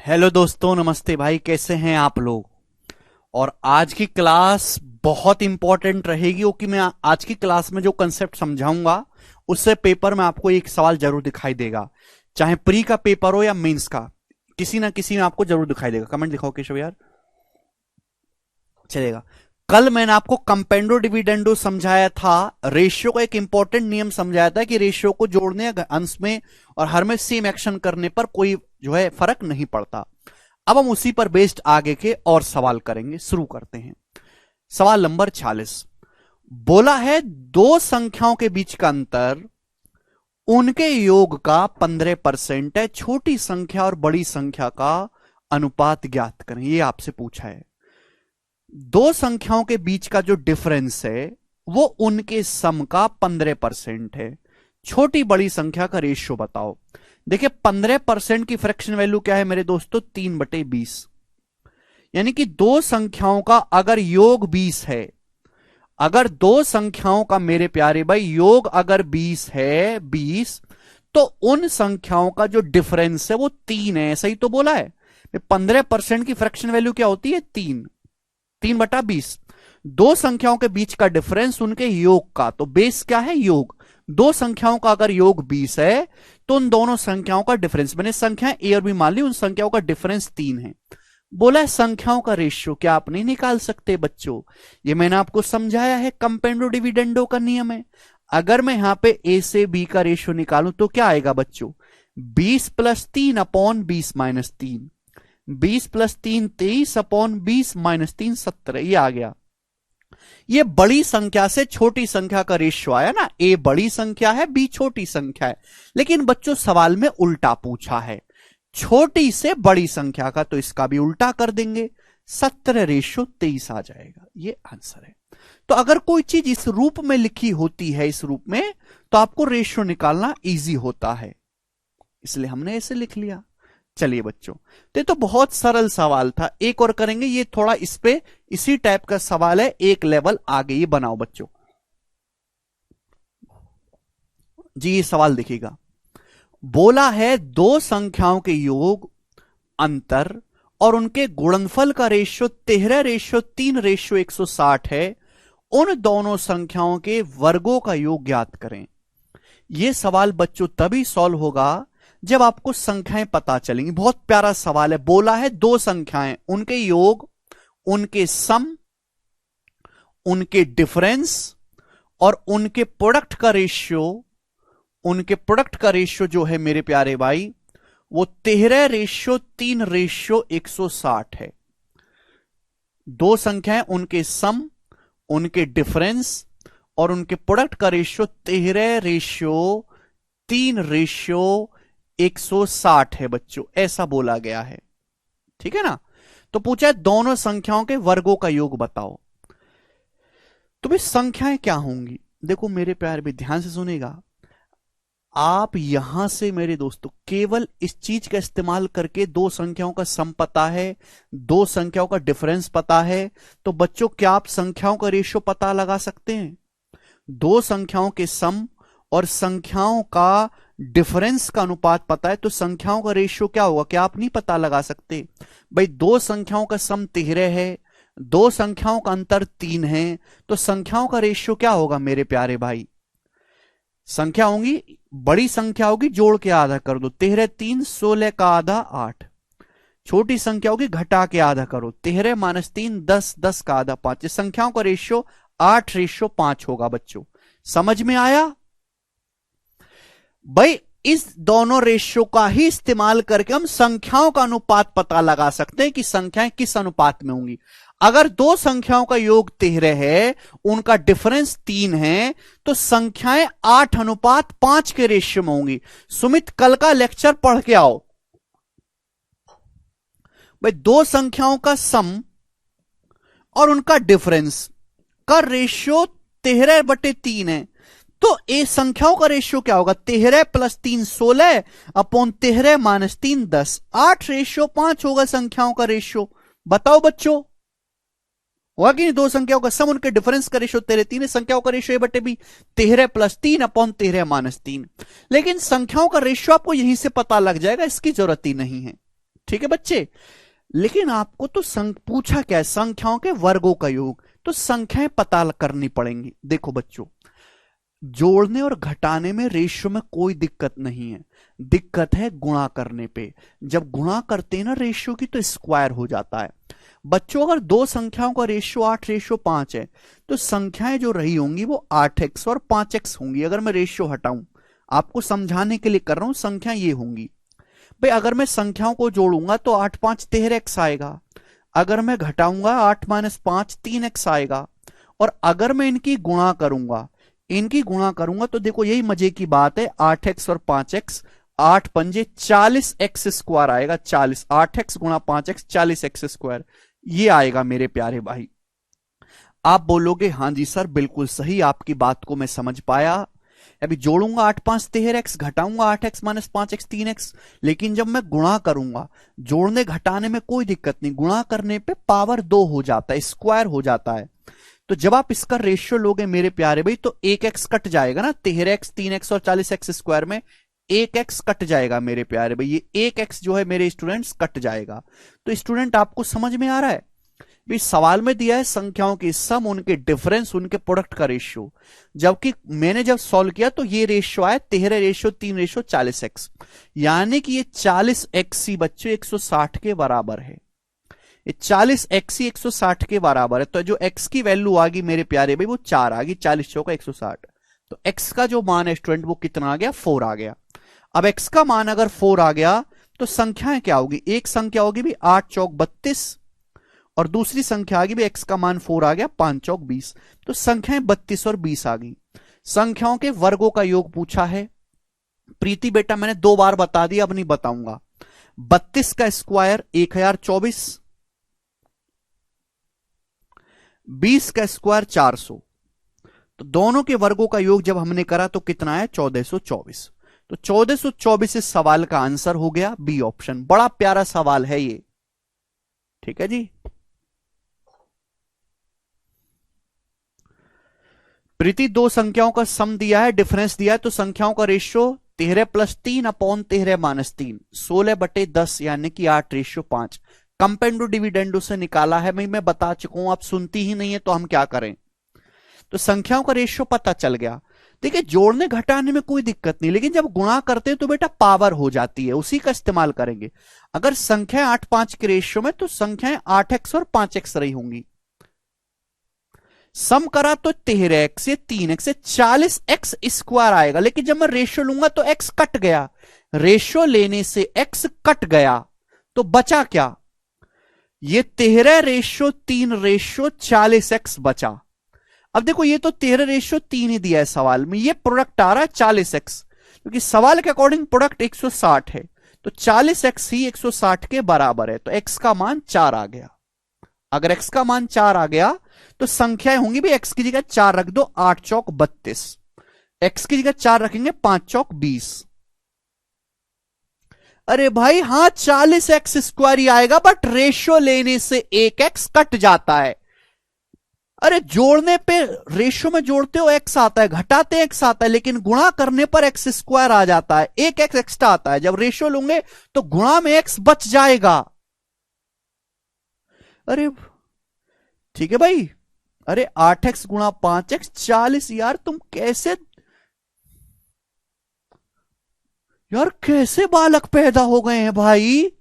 Hello दोस्तों, नमस्ते भाई। कैसे हैं आप लोग? और आज की क्लास बहुत इंपॉर्टेंट रहेगी क्योंकि मैं आज की क्लास में जो कंसेप्ट समझाऊंगा उससे पेपर में आपको एक सवाल जरूर दिखाई देगा। चाहे प्री का पेपर हो या मेंस का, किसी ना किसी में आपको जरूर दिखाई देगा। कमेंट दिखाओ केशव यार, चलेगा। कल मैंने आपको कंपेंडो डिविडेंडो समझाया था, रेशियो का एक इंपॉर्टेंट नियम समझाया था कि रेशियो को जोड़ने अंश में और हर में सेम एक्शन करने पर कोई जो है फर्क नहीं पड़ता। अब हम उसी पर बेस्ड आगे के और सवाल करेंगे। शुरू करते हैं। सवाल नंबर 46 बोला है, दो संख्याओं के बीच का अंतर उनके योग का 15% है। छोटी संख्या और बड़ी संख्या का अनुपात ज्ञात करें। यह आपसे पूछा है। दो संख्याओं के बीच का जो डिफरेंस है वो उनके सम का 15% है। छोटी बड़ी संख्या का रेशियो बताओ। देखिए 15% की फ्रैक्शन वैल्यू क्या है मेरे दोस्तों? 3/20। यानी कि दो संख्याओं का अगर योग 20 है, अगर दो संख्याओं का मेरे प्यारे भाई योग अगर 20 है, 20, तो उन संख्याओं का जो डिफरेंस है वो 3 है। सही तो बोला है। 15% की फ्रैक्शन वैल्यू क्या होती है? 3/20। दो संख्याओं के बीच का डिफरेंस उनके योग का, तो बेस क्या है? योग। दो संख्याओं का अगर योग 20 है तो उन दोनों संख्याओं का डिफरेंस, मैंने संख्या ए और बी मान ली, उन संख्याओं का डिफरेंस 3 है। बोला है संख्याओं का रेशियो क्या आप नहीं निकाल सकते बच्चों? ये मैंने आपको समझाया है, कंपेंडो डिविडेंडो का नियम है। अगर मैं यहां पे ए से बी का रेशियो निकालूं तो क्या आएगा बच्चों? 20+3/20-3। 20+3 23/20 - 17। ये आ गया। ये बड़ी संख्या से छोटी संख्या का रेशियो आया ना। ए बड़ी संख्या है, बी छोटी संख्या है। लेकिन बच्चों सवाल में उल्टा पूछा है, छोटी से बड़ी संख्या का, तो इसका भी उल्टा कर देंगे। 17/23 आ जाएगा। ये आंसर है। तो अगर कोई चीज इस रूप में लिखी होती है, इस रूप में, तो आपको रेशियो निकालना इजी होता है, इसलिए हमने ऐसे लिख लिया। चलिए बच्चों, तो ये तो बहुत सरल सवाल था। एक और करेंगे, ये थोड़ा इस पे इसी टाइप का सवाल है, एक लेवल आगे। ये बनाओ बच्चों जी। ये सवाल देखिएगा। बोला है दो संख्याओं के योग, अंतर और उनके गुणनफल का रेशियो 13/3/160 है। उन दोनों संख्याओं के वर्गों का योग ज्ञात करें। यह सवाल बच्चों तभी सॉल्व होगा जब आपको संख्याएं पता चलेंगी। बहुत प्यारा सवाल है। बोला है दो संख्याएं, उनके योग, उनके सम, उनके डिफरेंस और उनके प्रोडक्ट का रेशियो, उनके प्रोडक्ट का रेशियो जो है मेरे प्यारे भाई वो 13/3/160 है। दो संख्याएं, उनके सम, उनके डिफरेंस और उनके प्रोडक्ट का रेशियो 13/3/160 है बच्चों, ऐसा बोला गया है। ठीक है ना। तो पूछा है दोनों संख्याओं के वर्गों का योग बताओ। तो भाई संख्याएं क्या होंगी? देखो मेरे प्यारे भी ध्यान से सुनेगा। आप यहां से मेरे दोस्तों केवल इस चीज का इस्तेमाल करके दो संख्याओं का सम पता है, दो संख्याओं का डिफरेंस पता है, तो बच्चों क्या आप संख्याओं का रेशियो पता लगा सकते हैं? दो संख्याओं के सम और संख्याओं का डिफरेंस का अनुपात पता है, तो संख्याओं का रेशियो क्या होगा? क्या आप नहीं पता लगा सकते? भाई दो संख्याओं का सम 13 है, दो संख्याओं का अंतर 3 है, तो संख्याओं का रेशियो क्या होगा मेरे प्यारे भाई? संख्या होंगी, बड़ी संख्या होगी, जोड़ के आधा कर दो। 13 3 16 का आधा 8। छोटी संख्या होगी, घटा के आधा करो। 13 - 3 10, 10 का आधा 5। संख्याओं का रेशियो 8/5 होगा बच्चों। समझ में आया भाई? इस दोनों रेशियो का ही इस्तेमाल करके हम संख्याओं का अनुपात पता लगा सकते हैं कि संख्याएं किस अनुपात में होंगी। अगर दो संख्याओं का योग 13 है, उनका डिफरेंस 3 है, तो संख्याएं 8/5 के रेशियो में होंगी। सुमित कल का लेक्चर पढ़ के आओ भाई। दो संख्याओं का सम और उनका डिफरेंस का रेशियो 13/3 है, तो ए संख्याओं का रेशियो क्या होगा? 13 + 3 16 अपॉन 13 - 3 10। 8/5 होगा संख्याओं का रेशियो। बताओ बच्चों, हुआ कि नहीं? दो संख्याओं का सम, उनके डिफरेंस का रेशियो 13 है, संख्याओं का रेशियो A/B 13 + 3 अपॉन 13 - 3। लेकिन संख्याओं का रेशियो आपको यहीं से पता लग जाएगा, इसकी जरूरत ही नहीं है। ठीक है बच्चे। लेकिन आपको तो पूछा क्या है, संख्याओं के वर्गों का योग, तो संख्याएं पता करनी पड़ेंगी। देखो बच्चों, जोड़ने और घटाने में रेशियो में कोई दिक्कत नहीं है, दिक्कत है गुणा करने पे। जब गुणा करते हैं ना रेशियो की, तो स्क्वायर हो जाता है। बच्चों अगर दो संख्याओं का रेशियो 8:5 है, तो संख्याएं जो रही होंगी वो 8x और 5x होंगी। अगर मैं रेशियो हटाऊं, आपको समझाने के लिए कर रहा हूं, संख्या ये होंगी भाई। अगर मैं संख्याओं को जोड़ूंगा तो 8 5 13x आएगा, अगर मैं घटाऊंगा 8 - 5 3x आएगा, और अगर मैं इनकी गुणा करूंगा तो देखो यही मजे की बात है, 8x और 5x, 8 पंजे 40x स्क्वायर आएगा। 40, 8x गुणा 5x 40x स्क्वायर, ये आएगा मेरे प्यारे भाई। आप बोलोगे हाँ जी सर बिल्कुल सही, आपकी बात को मैं समझ पाया। अभी जोड़ूंगा 8 5 13x, घटाऊंगा 8x - 5x 3x, लेकिन जब मैं गुणा करूंगा, जोड़ने घटाने में कोई दिक्कत नहीं, गुणा करने पे पावर 2 हो जाता है, स्क्वायर हो जाता है। तो जब आप इसका रेशियो लोगे मेरे प्यारे भाई, तो 1x कट जाएगा ना, 13x 3x और 40x स्क्वायर में 1x कट जाएगा मेरे प्यारे भाई। ये 1x जो है मेरे स्टूडेंट्स कट जाएगा। तो स्टूडेंट आपको समझ में आ रहा है भाई, सवाल में दिया है संख्याओं की सम, उनके डिफरेंस, उनके प्रोडक्ट का रेशियो। जबकि मैंने जब सॉल्व किया तो ये रेशियो आया 13:3:40x, यानी कि ये 40x ही बच्चों 160 के बराबर है। ये 40x ही 160 के बराबर है। तो जो x की वैल्यू आ गई मेरे प्यारे भाई वो 4 आ गई, 40 चौका 160। तो x का जो मान है स्टूडेंट वो कितना आ गया, 4 आ गया। अब x का मान अगर 4 आ गया तो संख्याएं क्या होगी, एक संख्या होगी भी 8 चौक 32, और दूसरी संख्या आ गई भी x का मान 4 आ गया 5 चौक 20। तो संख्याएं 32 और 20 आ गई। संख्याओं के वर्गों का योग पूछा है। प्रीति बेटा मैंने 2 बार बता दिया, अब नहीं बताऊंगा। 32 का स्क्वायर 1024, 20 का स्क्वायर 400। तो दोनों के वर्गों का योग जब हमने करा तो कितना है, 1424। तो 1424 इस सवाल का आंसर हो गया बी ऑप्शन। बड़ा प्यारा सवाल है ये, ठीक है जी। प्रीति दो संख्याओं का सम दिया है, डिफरेंस दिया है, तो संख्याओं का रेशियो 13 + 3 अपॉन 13 - 3, 16/10 यानी कि 8:5। कंपेंडो डिविडेंडो से निकाला है, मैं बता चुका हूं, आप सुनती ही नहीं है तो हम क्या करें। तो संख्याओं का रेशियो पता चल गया। देखिए जोड़ने घटाने में कोई दिक्कत नहीं, लेकिन जब गुणा करते हैं तो बेटा पावर हो जाती है, उसी का इस्तेमाल करेंगे। अगर संख्या 8 5 के रेशियो में, तो संख्याएं 8x और 5x रही होंगी। सम करा तो 13x से 3x से 40x स्क्वायर आएगा, लेकिन जब मैं रेशियो लूंगा तो x कट गया, रेशियो लेने से x कट गया, तो बचा क्या, ये 13:3:40x बचा। अब देखो ये तो 13:3 ही दिया है सवाल में, ये प्रोडक्ट आ रहा है 40x, क्योंकि सवाल के अकॉर्डिंग प्रोडक्ट 160 है, तो 40x ही 160 के बराबर है। तो x का मान 4 आ गया। अगर x का मान 4 आ गया तो संख्याएं होंगी भी, x की जगह 4 रख दो, 8 चौक 32, x की जगह 4 रखेंगे 5 चौक 20। अरे भाई हाँ 40x स्क्वायर ही आएगा, बट रेशियो लेने से 1x कट जाता है। अरे जोड़ने पे रेशियो में जोड़ते हो x आता है, घटाते x आता है, लेकिन गुणा करने पर x स्क्वायर आ जाता है, 1x एक्स्ट्रा आता है। जब रेशियो लूंगे तो गुणा में x बच जाएगा। अरे ठीक है भाई, अरे 8x गुणा 5x 40, यार तुम कैसे, यार कैसे बालक पैदा हो गए हैं भाई।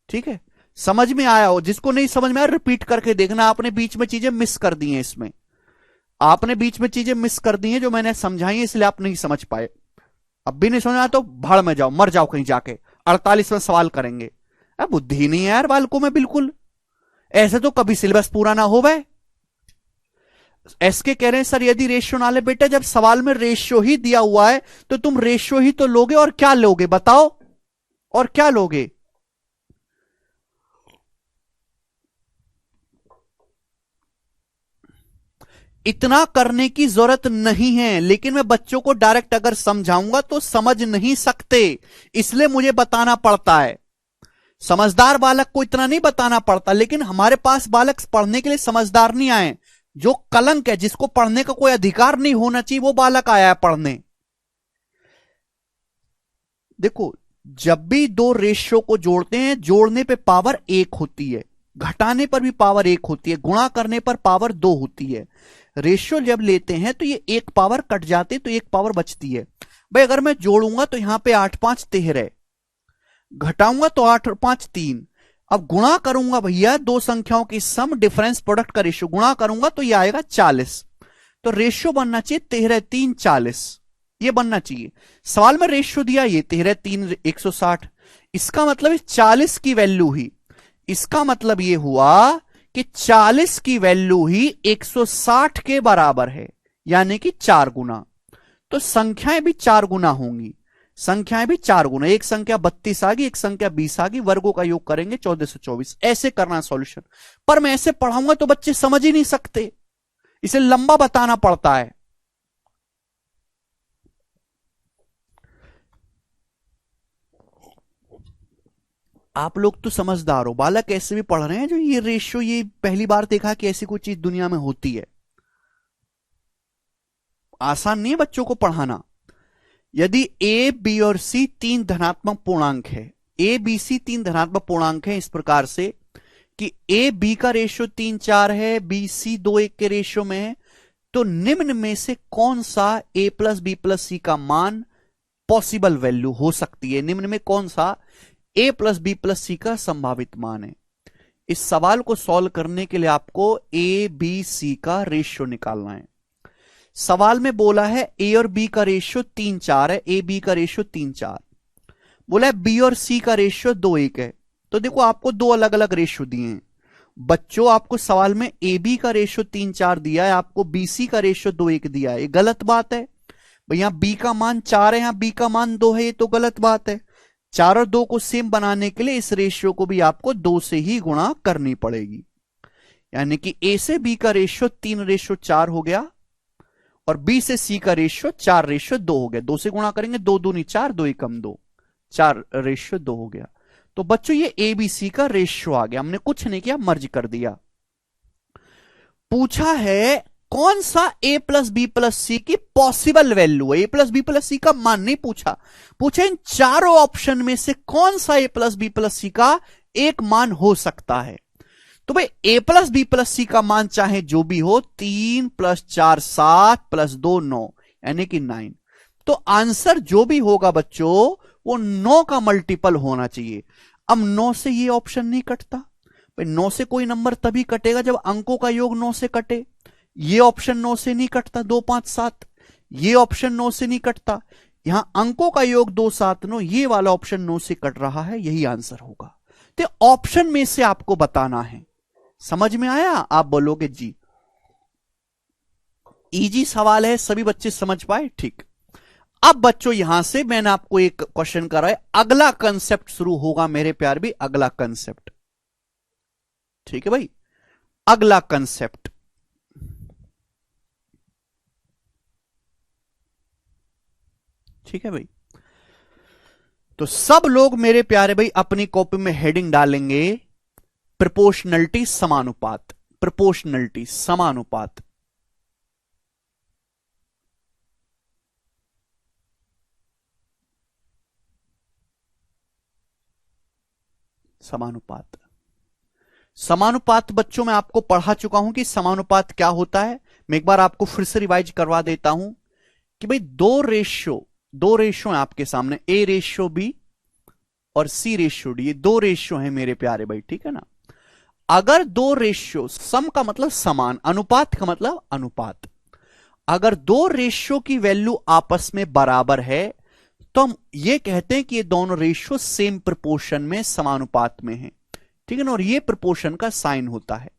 ठीक है, समझ में आया हो, जिसको नहीं समझ में आया रिपीट करके देखना, आपने बीच में चीजें मिस कर दी हैं, इसमें आपने बीच में चीजें मिस कर दी हैं जो मैंने समझाई है, इसलिए आप नहीं समझ पाए। अब भी नहीं समझा तो भाड़ में जाओ, मर जाओ कहीं जाके, 48वां सवाल करेंगे। अब बुद्धि नहीं है यार बालकों में बिल्कुल, ऐसे तो कभी सिलेबस पूरा ना हो भाई। एसके कह रहे हैं सर यदि रेशियो ना ले, बेटा जब सवाल में रेशियो ही दिया हुआ है तो तुम रेशियो ही तो लोगे, और क्या लोगे बताओ, और क्या लोगे। इतना करने की जरूरत नहीं है, लेकिन मैं बच्चों को डायरेक्ट अगर समझाऊंगा तो समझ नहीं सकते, इसलिए मुझे बताना पड़ता है। समझदार बालक को इतना नहीं बताना पड़ता, लेकिन हमारे पास बालक पढ़ने के लिए समझदार नहीं आए, जो कलंक है, जिसको पढ़ने का कोई अधिकार नहीं होना चाहिए, वो बालक आया है पढ़ने। देखो, जब भी दो रेशियो को जोड़ते हैं, जोड़ने पे पावर एक होती है, घटाने पर भी पावर एक होती है, गुणा करने पर पावर दो होती है। रेशियो जब लेते हैं तो ये एक पावर कट जाती है तो एक पावर बचती है। भाई अगर मैं जोड़ूंगा तो यहां पे 8 5 13, घटाऊंगा तो 8 और 5 3। अब गुणा करूंगा भैया दो संख्याओं की सम, डिफरेंस प्रोडक्ट का रेशियो गुणा करूंगा तो ये आएगा 40। तो रेशियो बनना चाहिए 13 3 40, ये बनना चाहिए। सवाल में रेशियो दिया ये 13 3 160, इसका मतलब 40 की वैल्यू ही, इसका मतलब ये हुआ कि 40 की वैल्यू ही 160 के बराबर है, यानी कि 4 गुना। तो संख्याएं भी 4 गुना होंगी, संख्याएं भी 4 गुना। एक संख्या 32 आ गई, एक संख्या 20 आ गई, वर्गों का योग करेंगे 1424। ऐसे करना सॉल्यूशन। पर मैं ऐसे पढ़ाऊंगा तो बच्चे समझ ही नहीं सकते, इसे लंबा बताना पड़ता है। आप लोग तो समझदार हो, बालक ऐसे भी पढ़ रहे हैं जो ये रेशियो ये पहली बार देखा कि ऐसी कोई चीज दुनिया में होती है। आसान नहीं है बच्चों को पढ़ाना। यदि ए बी और सी तीन धनात्मक पूर्णांक है, ए बी सी तीन धनात्मक पूर्णांक है इस प्रकार से कि ए बी का रेशियो 3 4 है, बी सी 2 1 के रेशियो में है, तो निम्न में से कौन सा ए प्लस बी प्लस सी का मान पॉसिबल वैल्यू हो सकती है? निम्न में कौन सा ए प्लस बी प्लस सी का संभावित मान है? इस सवाल को सॉल्व करने के लिए आपको ए बी सी का रेशियो निकालना है। सवाल में बोला है ए और बी का रेशियो 3 4 है, ए बी का रेशियो 3 4, बोला है बी और सी का रेशियो 2 1 है। तो देखो आपको दो अलग अलग रेशियो दिए हैं बच्चों। आपको सवाल में ए बी का रेशियो 3 4 दिया है, आपको बी सी का रेशियो 2 1 दिया है, ये गलत बात है। भाई यहां बी का मान 4 है, यहां बी का मान 2 है, ये तो गलत बात है। 4 और 2 को सेम बनाने के लिए इस रेशियो को भी आपको 2 से ही गुणा करनी पड़ेगी, यानी कि ए से बी का रेशियो 3:4 हो गया और बी से सी का रेशियो 4:2 हो गया। 2 से गुणा करेंगे 2 दूनी 4, 2 एकम 2, 4:2 हो गया। तो बच्चों ये ए बी सी का रेशियो आ गया, हमने कुछ नहीं किया, मर्ज कर दिया। पूछा है कौन सा ए प्लस बी प्लस सी की पॉसिबल वैल्यू है, ए प्लस बी प्लस सी का मान नहीं पूछा, पूछा इन चारों ऑप्शन में से कौन सा ए प्लस बी प्लस सी का एक मान हो सकता है। तो भाई ए प्लस बी प्लस सी का मान चाहे जो भी हो, 3 + 4 7 + 2 9, यानी कि 9। तो आंसर जो भी होगा बच्चों वो 9 का मल्टीपल होना चाहिए। अब 9 से ये ऑप्शन नहीं कटता, भाई 9 से कोई नंबर तभी कटेगा जब अंकों का योग 9 से कटे। ये ऑप्शन 9 से नहीं कटता, 2 5 7, ये ऑप्शन 9 से नहीं कटता। यहां अंकों का योग 2 7 9, ये वाला ऑप्शन 9 से कट रहा है, यही आंसर होगा। तो ऑप्शन में से आपको बताना है। समझ में आया? आप बोलोगे जी। इजी सवाल है, सभी बच्चे समझ पाए? ठीक। अब बच्चों यहां से मैंने आपको एक क्वेश्चन करा है, अगला कंसेप्ट शुरू होगा मेरे प्यार भी, अगला कंसेप्ट। ठीक है भाई, अगला कंसेप्ट। ठीक है भाई, तो सब लोग मेरे प्यारे भाई अपनी कॉपी में हेडिंग डालेंगे प्रोपोर्शनलिटी समानुपात, प्रोपोर्शनलिटी समानुपात। समानुपात, समानुपात बच्चों मैं आपको पढ़ा चुका हूं कि समानुपात क्या होता है। मैं एक बार आपको फिर से रिवाइज करवा देता हूं कि भाई दो रेशियो है आपके सामने, ए रेशियो बी और सी रेशियो डी, ये दो रेशियो हैं मेरे प्यारे भाई, ठीक है ना। अगर दो रेशियो, सम का मतलब समान, अनुपात का मतलब अनुपात, अगर दो रेशियो की वैल्यू आपस में बराबर है तो हम ये कहते हैं कि ये दोनों रेशियो सेम प्रोपोर्शन में समानुपात में है, ठीक है ना। और ये प्रोपोर्शन का साइन होता है,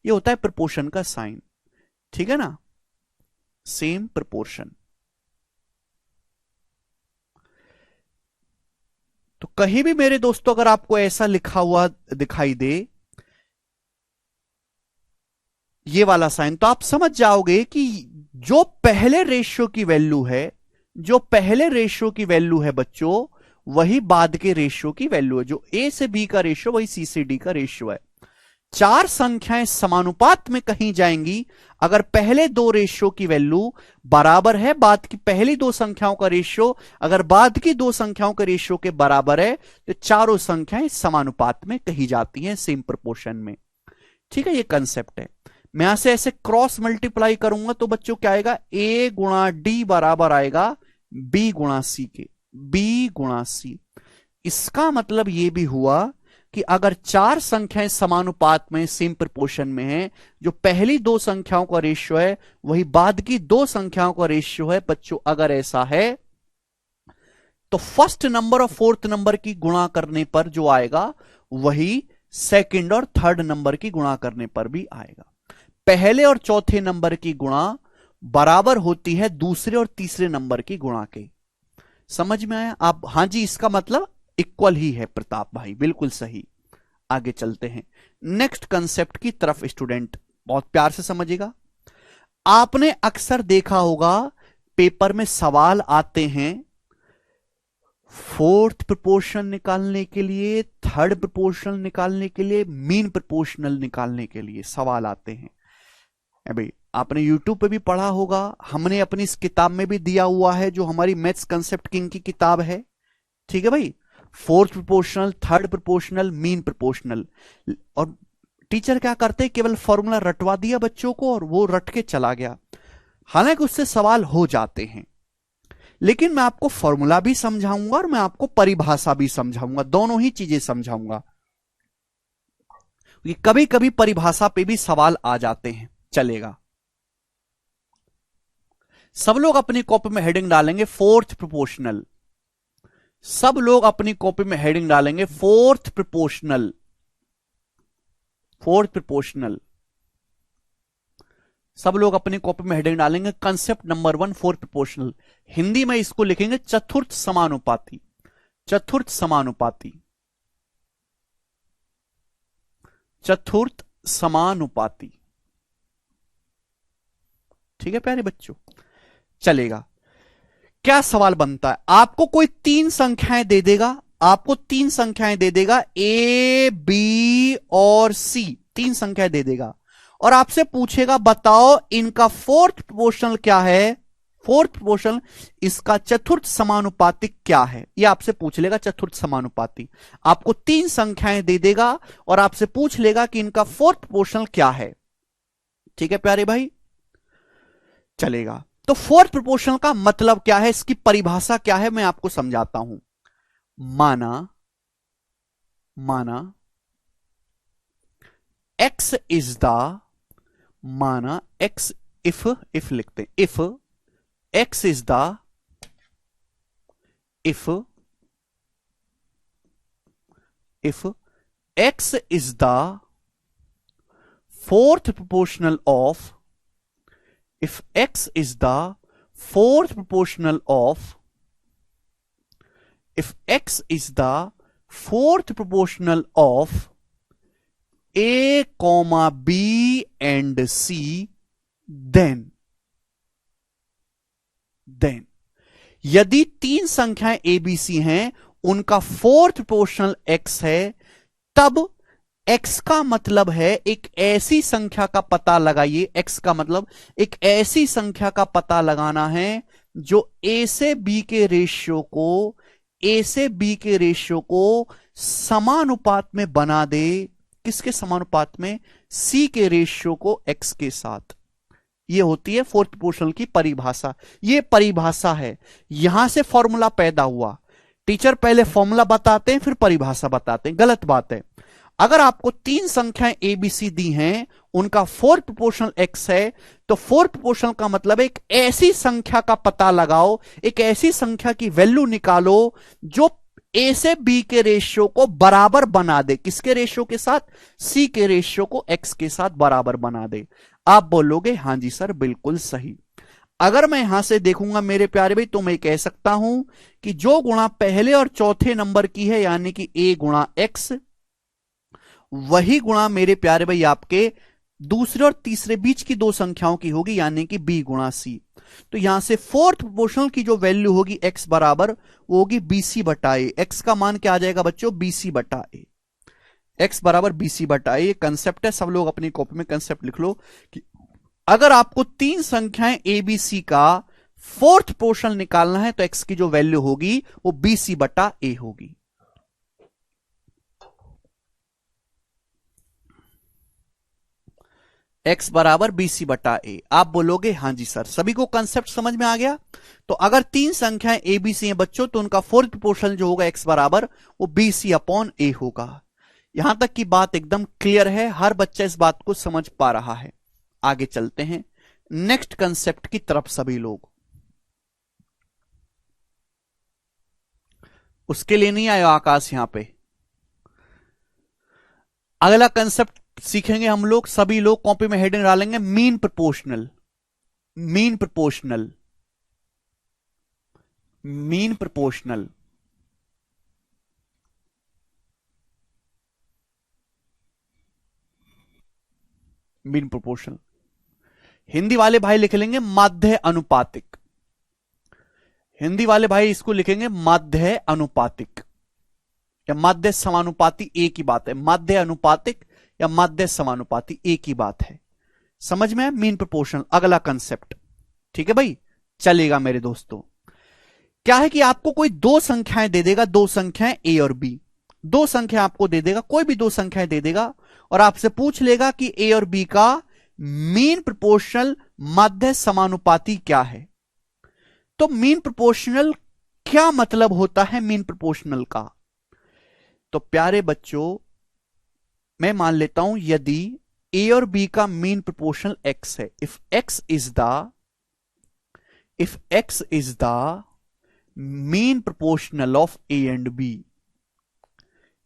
ये होता है प्रोपोर्शन का साइन, ठीक है ना, सेम प्रोपोर्शन। तो कहीं भी मेरे दोस्तों अगर आपको ऐसा लिखा हुआ दिखाई दे ये वाला साइन, तो आप समझ जाओगे कि जो पहले रेशियो की वैल्यू है, जो पहले रेशियो की वैल्यू है बच्चों, वही बाद के रेशियो की वैल्यू है। जो ए से बी का रेशियो वही सी से डी का रेशियो है। चार संख्याएं समानुपात में कहीं जाएंगी अगर पहले दो रेशियो की वैल्यू बराबर है बाद की पहली दो संख्याओं का रेशियो, अगर बाद की दो संख्याओं के रेशियो के बराबर है तो चारों संख्याएं समानुपात में कही जाती हैं, सेम प्रोपोर्शन में। ठीक है, ये कंसेप्ट है। मैं यहां से ऐसे क्रॉस मल्टीप्लाई करूंगा तो बच्चों क्या आएगा, ए गुणा डी बराबर आएगा बी गुणा सी के, बी गुणा सी। इसका मतलब यह भी हुआ कि अगर चार संख्याएं समानुपात में सेम प्रोपोर्शन में हैं, जो पहली दो संख्याओं का रेशियो है वही बाद की दो संख्याओं का रेशियो है बच्चों, अगर ऐसा है तो फर्स्ट नंबर और फोर्थ नंबर की गुणा करने पर जो आएगा वही सेकंड और थर्ड नंबर की गुणा करने पर भी आएगा। पहले और चौथे नंबर की गुणा बराबर होती है दूसरे और तीसरे नंबर की गुणा के। समझ में आया आप? हां जी, इसका मतलब इक्वल ही है प्रताप भाई, बिल्कुल सही। आगे चलते हैं नेक्स्ट कंसेप्ट की तरफ स्टूडेंट, बहुत प्यार से समझिएगा। आपने अक्सर देखा होगा पेपर में सवाल आते हैं फोर्थ प्रोपोर्शन निकालने के लिए, थर्ड प्रोपोर्शन निकालने के लिए, मीन प्रोपोर्शनल निकालने के लिए सवाल आते हैं। भाई आपने YouTube पे भी पढ़ा होगा, हमने अपनी इस किताब में भी दिया हुआ है जो हमारी मैथ्स कंसेप्ट किंग की किताब है। ठीक है भाई, fourth proportional, third proportional, mean proportional. और टीचर क्या करते हैं, केवल फॉर्मूला रटवा दिया बच्चों को और वो रट के चला गया। हालांकि उससे सवाल हो जाते हैं, लेकिन मैं आपको फॉर्मूला भी समझाऊंगा और मैं आपको परिभाषा भी समझाऊंगा, दोनों ही चीजें समझाऊंगा। कभी कभी परिभाषा पे भी सवाल आ जाते हैं, चलेगा। सब लोग अपनी कॉपी में हेडिंग डालेंगे फोर्थ प्रोपोर्शनल, सब लोग अपनी कॉपी में हेडिंग डालेंगे फोर्थ प्रोपोर्शनल, फोर्थ प्रोपोर्शनल। सब लोग अपनी कॉपी में हेडिंग डालेंगे concept number 1 fourth proportional. Hindi में इसको लिखेंगे चतुर्थ समानुपाती, चतुर्थ समानुपाती, चतुर्थ समानुपाती। ठीक है प्यारे बच्चों, चलेगा। क्या सवाल बनता है, आपको कोई तीन संख्याएं दे देगा, आपको तीन संख्याएं दे देगा ए बी और सी, तीन संख्याएं दे देगा और आपसे पूछेगा बताओ इनका फोर्थ प्रोपोर्शनल क्या है, फोर्थ प्रोपोर्शनल इसका चतुर्थ समानुपातिक क्या है, ये आपसे पूछ लेगा। चतुर्थ समानुपाती आपको तीन संख्याएं दे देगा और आपसे पूछ लेगा कि इनका फोर्थ प्रोपोर्शनल क्या है। ठीक है प्यारे भाई, चलेगा। तो फोर्थ प्रोपोर्शनल का मतलब क्या है, इसकी परिभाषा क्या है, मैं आपको समझाता हूं। माना x इज द, माना x, इफ लिखते हैं, if x is the, if x is the fourth proportional of, if x is the fourth proportional of, if x is the fourth proportional of a comma b and c, then यदि तीन संख्याएं a b c हैं उनका fourth proportional x है, तब x का मतलब है एक ऐसी संख्या का पता लगाइए, x का मतलब एक ऐसी संख्या का पता लगाना है जो a से b के रेशियो को, a से b के रेशियो को समानुपात में बना दे। किसके समानुपात में, c के रेशियो को x के साथ। यह होती है फोर्थ प्रोपोर्शनल की परिभाषा, यह परिभाषा है। यहां से फॉर्मूला पैदा हुआ। टीचर पहले फॉर्मूला बताते हैं फिर परिभाषा बताते हैं, गलत बात है। अगर आपको तीन संख्याएं ए बी सी दी हैं, उनका फोर्थ प्रोपोर्शनल x है, तो फोर्थ प्रोपोर्शनल का मतलब एक ऐसी संख्या का पता लगाओ, एक ऐसी संख्या की वैल्यू निकालो जो a से b के रेशियो को बराबर बना दे। किसके रेशियो के साथ, c के रेशियो को x के साथ बराबर बना दे। आप बोलोगे हां जी सर बिल्कुल सही। अगर मैं यहां से देखूंगा मेरे प्यारे भाई, तो मैं कह सकता हूं कि जो गुणा पहले और चौथे नंबर की है यानी कि a गुणा x, वही गुणा मेरे प्यारे भाई आपके दूसरे और तीसरे बीच की दो संख्याओं की होगी यानी कि b गुणा c। तो यहां से फोर्थ प्रोपोर्शनल की जो वैल्यू होगी x बराबर वो होगी bc बटा a। x का मान क्या आ जाएगा बच्चों, bc बटा a। x बराबर BC बटा ए, ये कंसेप्ट है, सब लोग अपनी कॉपी में कंसेप्ट लिख लो कि अगर आपको तीन संख्याएं ए बी सी का फोर्थ पोर्शन निकालना है तो x की जो वैल्यू होगी वो BC बटा ए होगी। x बराबर BC बटा ए। आप बोलोगे हां जी सर, सभी को कंसेप्ट समझ में आ गया। तो अगर तीन संख्याएं ए बी सी हैं बच्चों तो उनका फोर्थ पोर्शन जो होगा x बराबर वो BC अपॉन ए होगा। यहां तक की बात एकदम क्लियर है, हर बच्चा इस बात को समझ पा रहा है। आगे चलते हैं नेक्स्ट कंसेप्ट की तरफ सभी लोग। उसके लिए नहीं आया आकाश यहां पे। अगला कंसेप्ट सीखेंगे हम लोग, सभी लोग कॉपी में हेडिंग डालेंगे mean proportional. Mean proportional, mean proportional. Mean proportional Hindi वाले भाई लिख लेंगे माध्य अनुपातिक। हिंदी वाले भाई इसको लिखेंगे माध्य अनुपातिक या माध्य समानुपाती, एक ही बात है। माध्य अनुपातिक या माध्य समानुपाती एक ही बात है। समझ में है मीन प्रोपोर्शनल। अगला कंसेप्ट, ठीक है भाई, चलेगा मेरे दोस्तों। क्या है कि आपको कोई दो संख्याएं दे देगा, दो संख्याएं ए और बी, दो संख्या आपको दे देगा, कोई भी दो संख्याएं दे देगा और आपसे पूछ लेगा कि ए और बी का मीन प्रोपोर्शनल माध्य समानुपाती क्या है। तो मीन प्रोपोर्शनल क्या मतलब होता है मीन प्रोपोर्शनल का? तो प्यारे बच्चों मैं मान लेता हूं यदि ए और बी का मीन प्रोपोर्शनल एक्स है, if X is the mean proportional of A and B,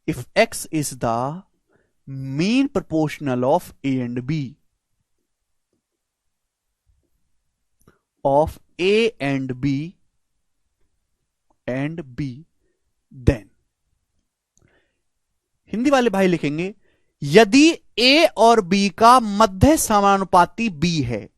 if X is the mean proportional of A and B, of A and B then Hindi वाले भाई लिखेंगे यदि ए और बी का मध्य समानुपाती बी है,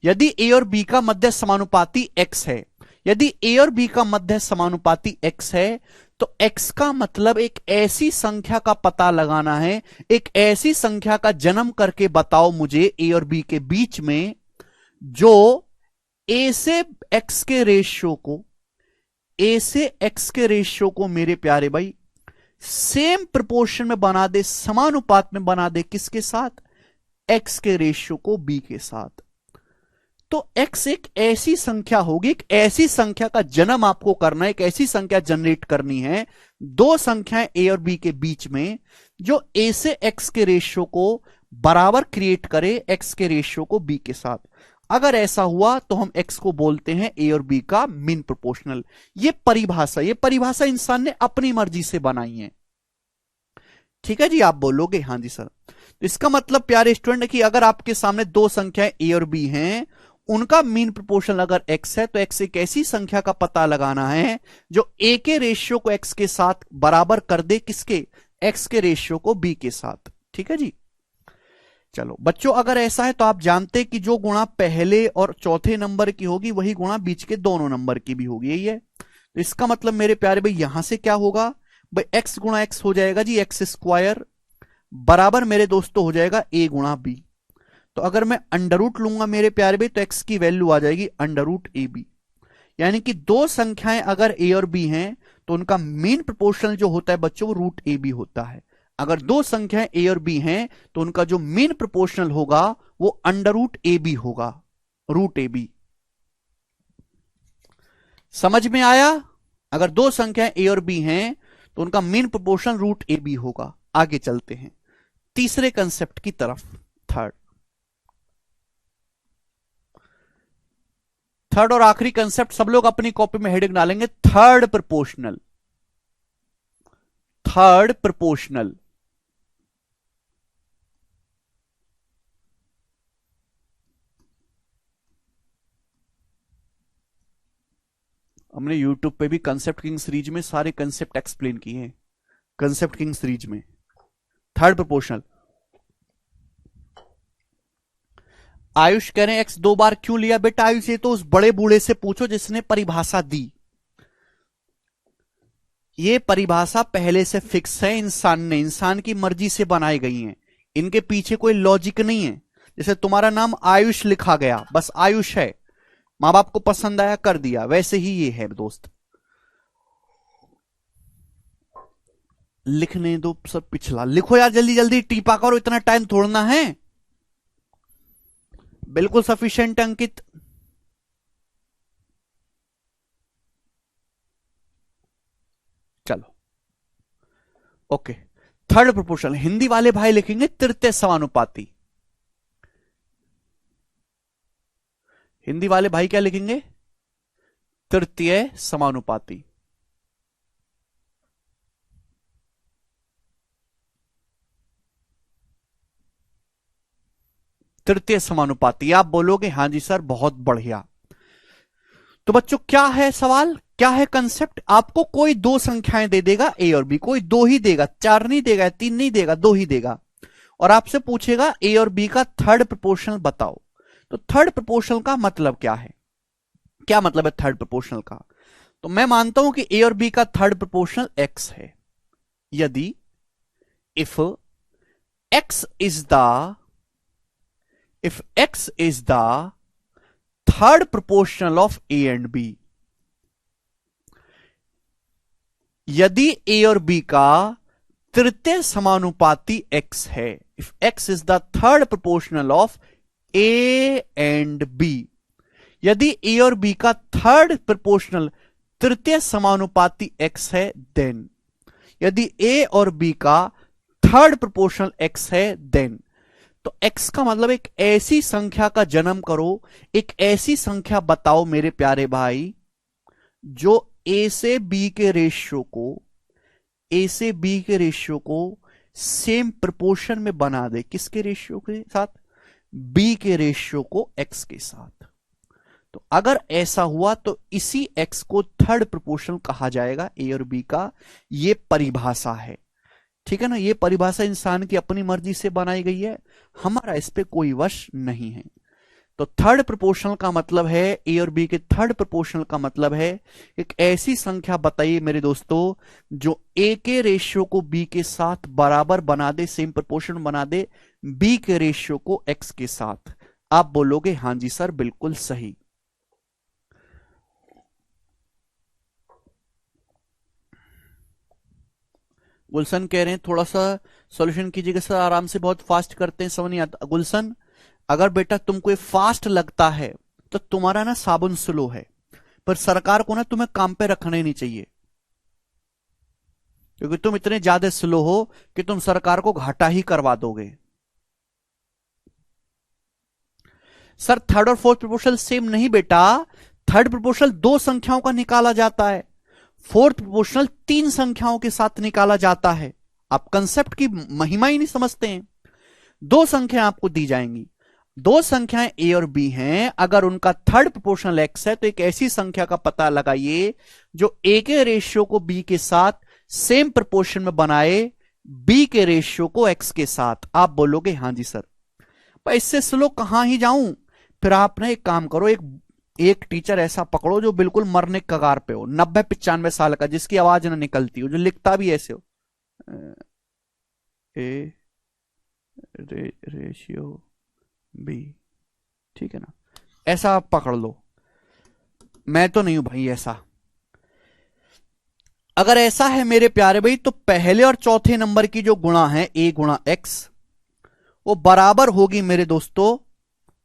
यदि ए और बी का मध्य समानुपाती एक्स है, यदि ए और बी का मध्य समानुपाती एक्स है तो एक्स का मतलब एक ऐसी संख्या का पता लगाना है, एक ऐसी संख्या का जन्म करके बताओ मुझे ए और बी के बीच में जो ए से एक्स के रेशियो को, ए से एक्स के रेशियो को मेरे प्यारे भाई सेम प्रोपोर्शन में बना दे, समानुपात में बना दे, किसके साथ? एक्स के रेशियो को बी के साथ। तो एक्स एक ऐसी संख्या होगी, एक ऐसी संख्या का जन्म आपको करना है, एक ऐसी संख्या जनरेट करनी है दो संख्याएं ए और बी के बीच में जो ए से एक्स के रेशियो को बराबर क्रिएट करे एक्स के रेशियो को बी के साथ। अगर ऐसा हुआ तो हम एक्स को बोलते हैं ए और बी का मीन प्रोपोर्शनल। ये परिभाषा इंसान ने अपनी मर्जी से बनाई है। ठीक है जी, आप बोलोगे हां जी सर। तो इसका मतलब प्यारे स्टूडेंट कि अगर आपके सामने दो संख्याएं ए और बी हैं, उनका मीन प्रोपोर्शनल अगर एक्स है तो एक्स एक ऐसी संख्या का पता लगाना है जो ए के रेशियो को एक्स के साथ बराबर कर दे, किसके? एक्स के रेशियो को बी के साथ। ठीक है जी, चलो बच्चों अगर ऐसा है तो आप जानते कि जो गुणा पहले और चौथे नंबर की होगी वही गुणा बीच के दोनों नंबर की भी होगी, यही है। तो इसका मतलब मेरे प्यारे भाई यहां से क्या होगा भाई, एक्स गुणा एक्स हो जाएगा जी एक्स स्क्वायर बराबर मेरे दोस्तों हो जाएगा ए गुणा बी। तो अगर मैं अंडर रूट लूंगा मेरे प्यारे भाई तो एक्स की वैल्यू आ जाएगी अंडर रूट ए बी। यानी कि दो संख्याएं अगर ए और बी हैं तो उनका मीन प्रोपोर्शनल जो होता है बच्चों वो रूट ए बी होता है। अगर दो संख्याएं ए और बी हैं तो उनका जो मीन प्रोपोर्शनल होगा वो अंडर रूट ए बी होगा, रूट ए बी। समझ में आया? अगर दो संख्याएं ए और बी हैं तो उनका मीन प्रोपोर्शनल रूट ए बी होगा। आगे चलते हैं तीसरे कंसेप्ट की तरफ, थर्ड और आखिरी कंसेप्ट। सब लोग अपनी कॉपी में हेडिंग डालेंगे थर्ड प्रोपोर्शनल। थर्ड प्रोपोर्शनल हमने यूट्यूब पे भी कंसेप्ट किंग सीरीज में सारे कंसेप्ट एक्सप्लेन किए हैं, कंसेप्ट किंग सीरीज में। Third proportional. आयुष कह रहे हैं एक्स दो बार क्यों लिया? बेटा आयुष ये तो उस बड़े बूढ़े से पूछो जिसने परिभाषा दी। ये परिभाषा पहले से फिक्स है, इंसान की मर्जी से बनाई गई है, इनके पीछे कोई लॉजिक नहीं है। जैसे तुम्हारा नाम आयुष लिखा गया, बस आयुष है, मां बाप को पसंद आया कर दिया, वैसे ही ये है दोस्त। लिखने दो सब, पिछला लिखो यार, जल्दी जल्दी टीपा करो, इतना टाइम थोड़ना है। बिल्कुल सफिशिएंट अंकित। चलो ओके। थर्ड प्रोपोर्शनल, हिंदी वाले भाई लिखेंगे तृतीय समानुपाती। हिंदी वाले भाई क्या लिखेंगे? तृतीय समानुपाती। तृतीय समानुपाती आप बोलोगे हां जी सर, बहुत बढ़िया। तो बच्चों क्या है सवाल, क्या है कंसेप्ट? आपको कोई दो संख्याएं दे देगा ए और बी, कोई दो ही देगा, चार नहीं देगा, तीन नहीं देगा, दो ही देगा, और आपसे पूछेगा ए और बी का थर्ड प्रोपोर्शनल बताओ। तो थर्ड प्रोपोर्शनल का मतलब क्या है? क्या मतलब है थर्ड प्रोपोर्शनल का? तो मैं मानता हूं कि ए और बी का थर्ड प्रोपोर्शनल एक्स है। यदि if X is the if x is the third proportional of a and b, यदि a और b का तृतीय समानुपाती x है, if x is the third proportional of a and b, यदि a और b का थर्ड प्रोपोर्शनल तृतीय समानुपाती x है, देन यदि a और b का थर्ड प्रोपोर्शनल x है, देन तो x का मतलब एक ऐसी संख्या का जन्म करो, एक ऐसी संख्या बताओ मेरे प्यारे भाई जो a से b के रेशियो को सेम प्रोपोर्शन में बना दे। किसके रेशियो के साथ? b के रेशियो को x के साथ। तो अगर ऐसा हुआ तो इसी x को थर्ड प्रोपोर्शनल कहा जाएगा a और b का। यह परिभाषा है, ठीक है ना, ये परिभाषा इंसान की अपनी मर्जी से बनाई गई है, हमारा इस पे कोई वश नहीं है। तो थर्ड प्रोपोर्शनल का मतलब है, ए और बी के थर्ड प्रोपोर्शनल का मतलब है एक ऐसी संख्या बताइए मेरे दोस्तों जो ए के रेशियो को बी के साथ बराबर बना दे, सेम प्रोपोर्शन बना दे बी के रेशियो को एक्स के साथ। आप बोलोगे हां जी सर बिल्कुल सही। गुलशन कह रहे हैं थोड़ा सा सॉल्यूशन कीजिएगा सर, आराम से, बहुत फास्ट करते हैं, समझ नहीं आता। गुलशन अगर बेटा तुमको फास्ट लगता है तो तुम्हारा ना साबुन स्लो है, पर सरकार को ना तुम्हें काम पे रखना ही नहीं चाहिए, क्योंकि तुम इतने ज्यादा स्लो हो कि तुम सरकार को घाटा ही करवा दोगे। सर थर्ड और फोर्थ प्रोपोर्शनल सेम नहीं बेटा, थर्ड प्रोपोर्शनल दो संख्याओं का निकाला जाता है, फोर्थ प्रोपोर्शनल तीन संख्याओं के साथ निकाला जाता है। आप कंसेप्ट की महिमा ही नहीं समझते हैं। दो संख्याएं आपको दी जाएंगी, दो संख्याएं ए और बी हैं, अगर उनका थर्ड प्रोपोर्शनल एक्स है तो एक ऐसी संख्या का पता लगाइए जो ए के रेशियो को बी के साथ सेम प्रोपोर्शन में बनाए बी के रेशियो को एक्स के साथ। आप बोलोगे हां जी सर। पर इससे स्लो कहां ही जाऊं, फिर आपने एक काम करो, एक टीचर ऐसा पकड़ो जो बिल्कुल मरने कगार पे हो, 90-95 साल का, जिसकी आवाज ना निकलती हो, जो लिखता भी ऐसे हो, ए रेशियो बी, ठीक है ना, ऐसा आप पकड़ लो। मैं तो नहीं हूं भाई ऐसा। अगर ऐसा है मेरे प्यारे भाई तो पहले और चौथे नंबर की जो गुणा है ए गुणा एक्स, वो बराबर होगी मेरे दोस्तों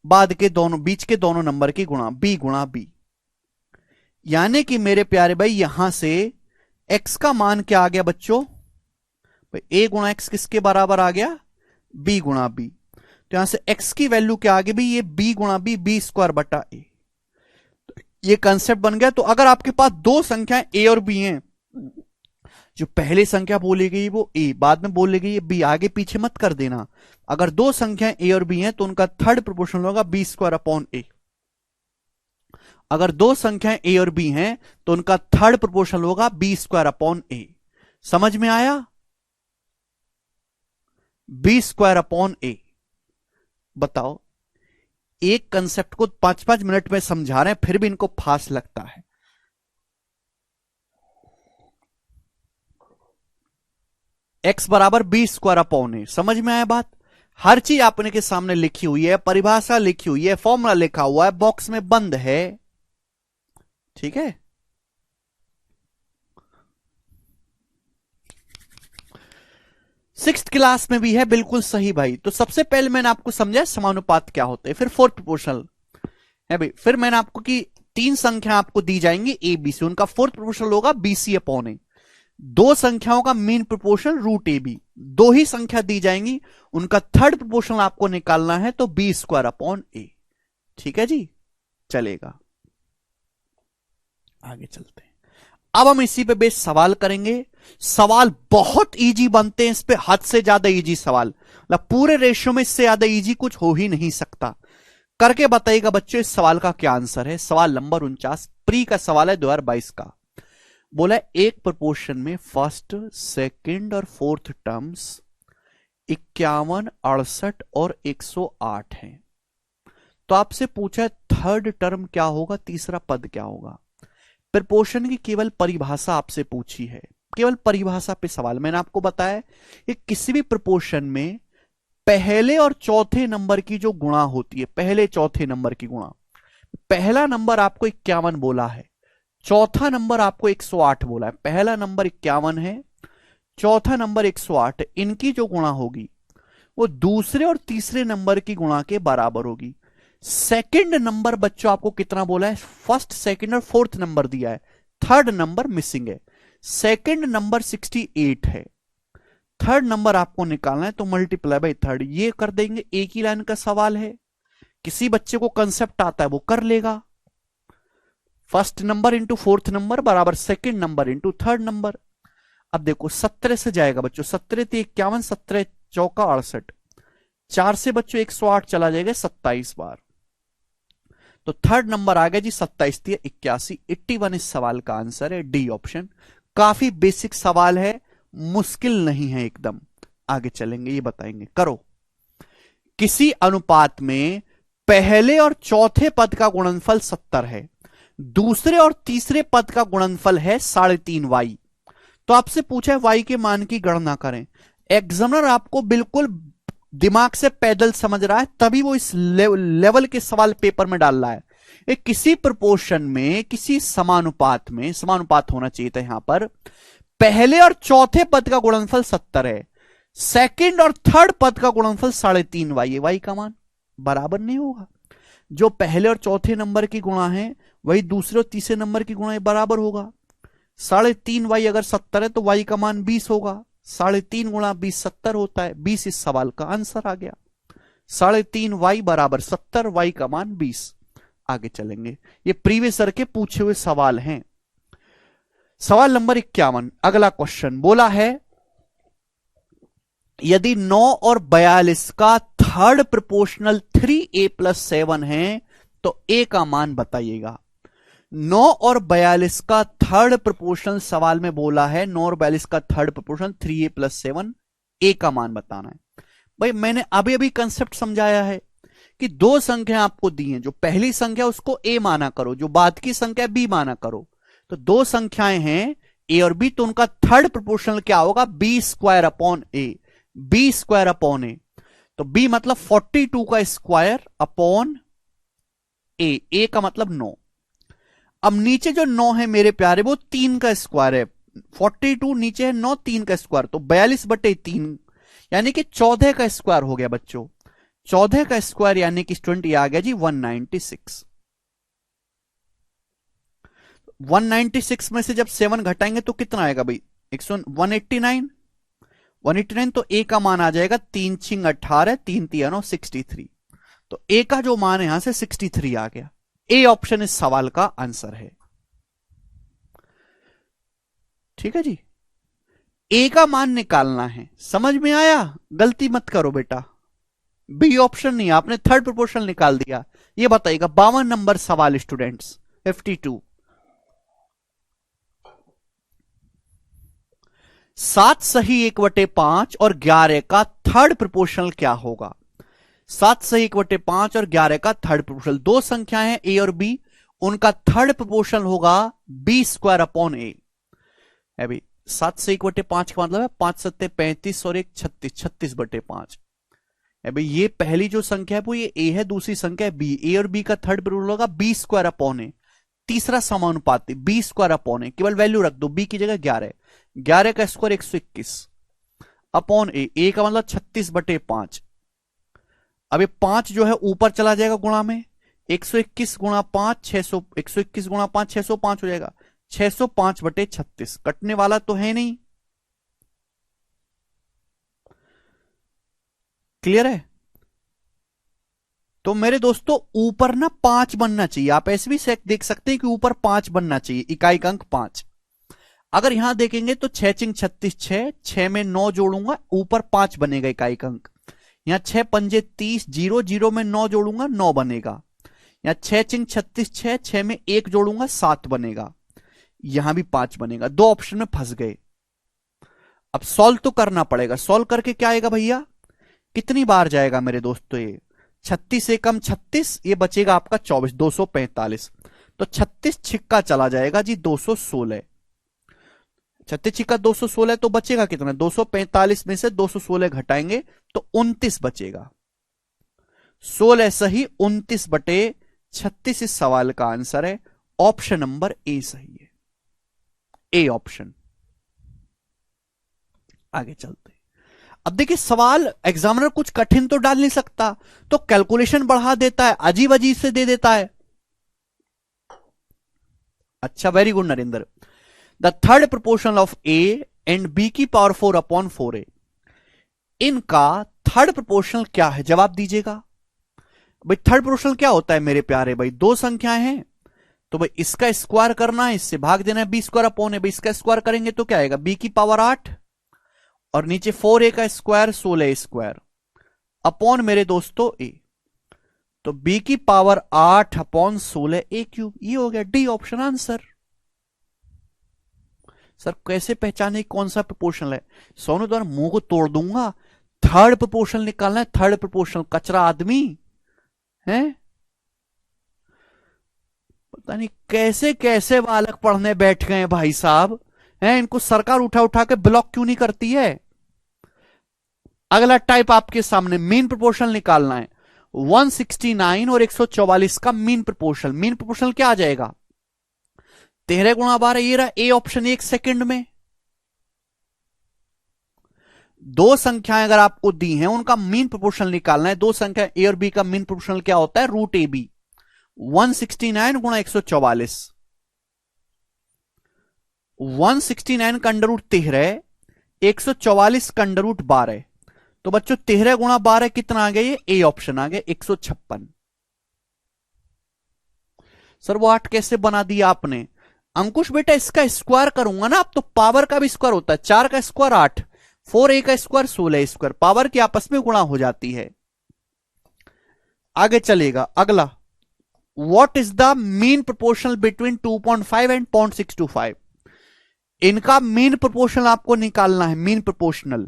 बाद के दोनों, बीच के दोनों नंबर की गुणा, बी गुणा बी। यानी कि मेरे प्यारे भाई यहां से x का मान क्या आ गया बच्चों? भाई a गुणा एक्स किसके बराबर आ गया? b गुणा b। तो यहां से x की वैल्यू क्या आ गई भाई? ये b गुणा b, बी स्क्वायर बटा a। ये कंसेप्ट बन गया। तो अगर आपके पास दो संख्याएं a और b हैं, जो पहली संख्या बोली गई वो a, बाद में बोली गई b, आगे पीछे मत कर देना। अगर दो संख्याएं a और b हैं तो उनका थर्ड प्रोपोर्शनल होगा बी स्क्वायर अपॉन a। अगर दो संख्याएं a और b हैं तो उनका थर्ड प्रोपोर्शनल होगा बी स्क्वायर अपॉन a। समझ में आया? B square upon a। बताओ, एक कंसेप्ट को 5-5 मिनट में समझा रहे हैं फिर भी इनको फास्ट लगता है। x बराबर बी स्क्वायर अपॉन ए। समझ में आया बात? हर चीज आपने के सामने लिखी हुई है, परिभाषा लिखी हुई है, फॉर्मूला लिखा हुआ है, बॉक्स में बंद है। ठीक है, सिक्स्थ क्लास में भी है, बिल्कुल सही भाई। तो सबसे पहले मैंने आपको समझाया समानुपात क्या होते हैं, फिर फोर्थ प्रोपोर्शनल है भाई, फिर मैंने आपको कि तीन संख्या आपको दी जाएंगी ए बी सी, उनका फोर्थ प्रोपोर्शनल होगा बी सी अपॉन ए। दो संख्याओं का मीन प्रोपोर्शन रूट ए बी, दो ही संख्या दी जाएंगी, उनका थर्ड प्रोपोर्शनल आपको निकालना है तो बी स्क्वायर अपॉन ए। ठीक है जी, चलेगा, आगे चलते हैं। अब हम इसी पे बेस सवाल करेंगे। सवाल बहुत इजी बनते हैं इस पे, हद से ज्यादा इजी सवाल, मतलब पूरे रेशियो में इससे ज्यादा इजी कुछ हो ही नहीं सकता। करके बताइएगा बच्चों इस सवाल का क्या आंसर है। सवाल नंबर 49 प्री का सवाल है 2022 का। बोला एक प्रोपोर्शन में फर्स्ट, सेकंड और फोर्थ टर्म्स 51, 68 और 108 हैं। तो आपसे पूछा थर्ड टर्म क्या होगा, तीसरा पद क्या होगा। प्रोपोर्शन की केवल परिभाषा आपसे पूछी है, केवल परिभाषा पे सवाल। मैंने आपको बताया कि किसी भी प्रोपोर्शन में पहले और चौथे नंबर की जो गुणा होती है, पहले चौथे नंबर की गुणा, पहला नंबर आपको 51 बोला है, चौथा नंबर आपको 108 बोला है। पहला नंबर 51 है, चौथा नंबर 108, इनकी जो गुणा होगी वो दूसरे और तीसरे नंबर की गुणा के बराबर होगी। सेकंड नंबर बच्चों आपको कितना बोला है, फर्स्ट, सेकंड और फोर्थ नंबर दिया है, थर्ड नंबर मिसिंग है। सेकंड नंबर 68 है, थर्ड नंबर आपको निकालना है तो मल्टीप्लाई बाई थर्ड। ये कर देंगे, एक ही लाइन का सवाल है, किसी बच्चे को कंसेप्ट आता है वो कर लेगा। First number into fourth number बराबर second number into third number. अब देखो 17 से जाएगा बच्चों, 17 × 51, 17 चौका 68, 4 से बच्चों 108 चला जाएगा 27 बार, तो थर्ड नंबर आ गया जी 27 × 81, 81 इस सवाल का आंसर है, डी ऑप्शन। काफी बेसिक सवाल है, मुश्किल नहीं है एकदम। आगे चलेंगे, ये बताएंगे। करो, किसी अनुपात में पहले और चौथे पद का गुणनफल 70 है, दूसरे और तीसरे पद का गुणनफल है 3.5 वाई। तो आपसे पूछा है वाई के मान की गणना करें। एग्जामिनर आपको बिल्कुल दिमाग से पैदल समझ रहा है, तभी वो इस लेवल के सवाल पेपर में डाल रहा है। एक किसी प्रोपोर्शन में, किसी समानुपात में, समानुपात होना चाहिए था यहां पर, पहले और चौथे पद का गुणनफल 70 है, सेकंड और थर्ड पद का गुणनफल 3.5 वाई है। वाई का मान बराबर नहीं होगा, जो पहले और चौथे नंबर की गुणा है वही दूसरे और तीसरे नंबर की गुणा बराबर होगा। 3.5 वाई अगर 70 है तो वाई का मान 20 होगा, 3.5 गुणा 20 70 होता है, 20 इस सवाल का आंसर आ गया। 3.5 वाई बराबर 70, वाई का मान 20। आगे चलेंगे, ये प्रीवियस ईयर के पूछे हुए सवाल हैं। सवाल नंबर 51, अगला क्वेश्चन बोला है यदि 9 और 42 का थर्ड प्रोपोर्शनल 3a+7 है तो a का मान बताइएगा। 9 और 42 का थर्ड प्रोपोर्शनल सवाल में बोला है, 9 और 42 का थर्ड प्रोपोर्शनल 3a+7, a का मान बताना है। भाई मैंने अभी अभी कंसेप्ट समझाया है कि दो संख्या आपको दी हैं, जो पहली संख्या उसको a माना करो, जो बाद की संख्या b माना करो। तो दो संख्याएं हैं a और b, तो उनका थर्ड प्रोपोर्शनल क्या होगा, b square upon a, b square upon a। तो b मतलब 42 का स्क्वायर अपॉन a का मतलब 9। अब नीचे जो 9 है मेरे प्यारे वो 3 का स्क्वायर है, 42 नीचे है 9, 3 का स्क्वायर, तो 42/3 यानी कि 14 का स्क्वायर हो गया बच्चों। 14 का स्क्वायर यानी कि स्टूडेंट ये आ गया जी 196। 196 में से जब 7 घटाएंगे तो कितना आएगा भाई, 189। 189 तो a का मान आ जाएगा 3 × 18, 3 × 9 63। तो a का जो मान है यहां से 63 आ गया। ए ऑप्शन इस सवाल का आंसर है। ठीक है जी, ए का मान निकालना है, समझ में आया? गलती मत करो बेटा, बी ऑप्शन नहीं, आपने थर्ड प्रोपोर्शनल निकाल दिया। ये बताइएगा 52 नंबर सवाल स्टूडेंट्स, 52। 7 सही 1/5 और 11 का थर्ड प्रोपोर्शनल क्या होगा। 7 सही 1/5 और 11 का थर्ड प्रोपोर्शनल, दो संख्याएं हैं ए और बी, उनका थर्ड प्रोपोर्शनल होगा b स्क्वायर अपॉन ए है भाई। 7 से 1/5 का मतलब है 5 सत्ते 35 और 1 36, 36/5। भाई ये पहली जो संख्या है वो ये ए है, दूसरी संख्या है बी। ए और बी का थर्ड रूल होगा बी स्क्वायर अपॉन ए। तीसरा समानुपाती बी स्क्वायर अपॉन ए, केवल वैल्यू रख दो, बी की जगह 11, 11 का स्क्वायर 121 अपॉन ए का मतलब 36/5। अब ये 5 जो है ऊपर चला जाएगा गुणा में, 121 गुणा 5 600, 121 गुणा 5 605 हो जाएगा, 605/36। कटने वाला तो है नहीं, क्लियर है। तो मेरे दोस्तों ऊपर ना 5 बनना चाहिए, आप ऐसे भी देख सकते हैं कि ऊपर 5 बनना चाहिए, इकाई का अंक 5। अगर यहां देखेंगे तो 6 चिंग 36, 6 में 9 जोड़ूंगा, ऊपर 5 बनेगा इकाई का अंक। यहां 6 पंजे 30, 0 0 में 9 जोड़ूंगा 9 बनेगा। यहां 6 चिंग 36, 6 में 1 जोड़ूंगा 7 बनेगा। यहां भी 5 बनेगा, दो ऑप्शन में फंस गए। अब सॉल्व तो करना पड़ेगा, सॉल्व करके क्या आएगा भैया, कितनी बार जाएगा मेरे दोस्तों ये 36 से कम 36, ये बचेगा आपका 24, 245। तो 36 छिक्का चला जाएगा जी 216, 36 छिक्का 216, तो बचेगा कितना, 245 में से 216 घटाएंगे तो 29 बचेगा। 16 सही 29/36 इस सवाल का आंसर है। ऑप्शन नंबर ए सही है, ए ऑप्शन। आगे चलते, अब देखिए सवाल एग्जामिनर कुछ कठिन तो डाल नहीं सकता, तो कैलकुलेशन बढ़ा देता है, अजीब अजीब से दे देता है। अच्छा, very good Narendra. The third proportion of A and B की पावर 4/4a, इनका थर्ड प्रोपोर्शनल क्या है, जवाब दीजिएगा। भाई थर्ड प्रोपोर्शनल क्या होता है मेरे प्यारे भाई, दो संख्याएं हैं तो भाई इसका स्क्वायर करना है, इससे भाग देना है, बी स्क्वायर अपॉन है, भाई इसका स्क्वायर करेंगे तो क्या आएगा, बी की पावर 8 और नीचे 4a का स्क्वायर 16 स्क्वायर अपॉन मेरे दोस्तों ए, तो बी की पावर 8 अपॉन 16 ए क्यूब, ये हो गया डी ऑप्शन आंसर। सर कैसे पहचाने कौन सा प्रोपोर्शनल है, सोनू द्वारा मुंह को तोड़ दूंगा। थर्ड प्रोपोर्शनल निकालना है, थर्ड प्रोपोर्शनल, कचरा आदमी है। पता नहीं कैसे कैसे बालक पढ़ने बैठ गए भाई साहब, हैं इनको सरकार उठा उठा के ब्लॉक क्यों नहीं करती है। अगला टाइप आपके सामने, मीन प्रोपोर्शनल निकालना है। 169 और 144 का मीन प्रोपोर्शनल, मीन प्रोपोर्शनल क्या आ जाएगा, 13 गुणा 12, ये रहा ए ऑप्शन 1 सेकंड में। दो संख्याएं अगर आपको दी हैं उनका मीन प्रोपोर्शनल निकालना है, दो संख्या ए और बी का मीन प्रोपोर्शनल क्या होता है, रूट ए बी। 169 गुणा 144, 169 का अंडर रूट 13, 144 का अंडर रूट 12, तो बच्चों 13 गुणा 12 कितना आ गया, ये ए ऑप्शन आ गया 156। सर वो 8 कैसे बना दिया आपने, अंकुश बेटा इसका स्क्वायर करूंगा ना, अब तो पावर का भी स्क्वायर होता है, 4 का स्क्वायर 8, 4a का स्क्वायर 16 स्क्वायर, पावर की आपस में गुणा हो जाती है। आगे चलेगा अगला, what is the mean proportional between 2.5 and 0.625, इनका मीन प्रोपोर्शनल आपको निकालना है, मीन प्रोपोर्शनल।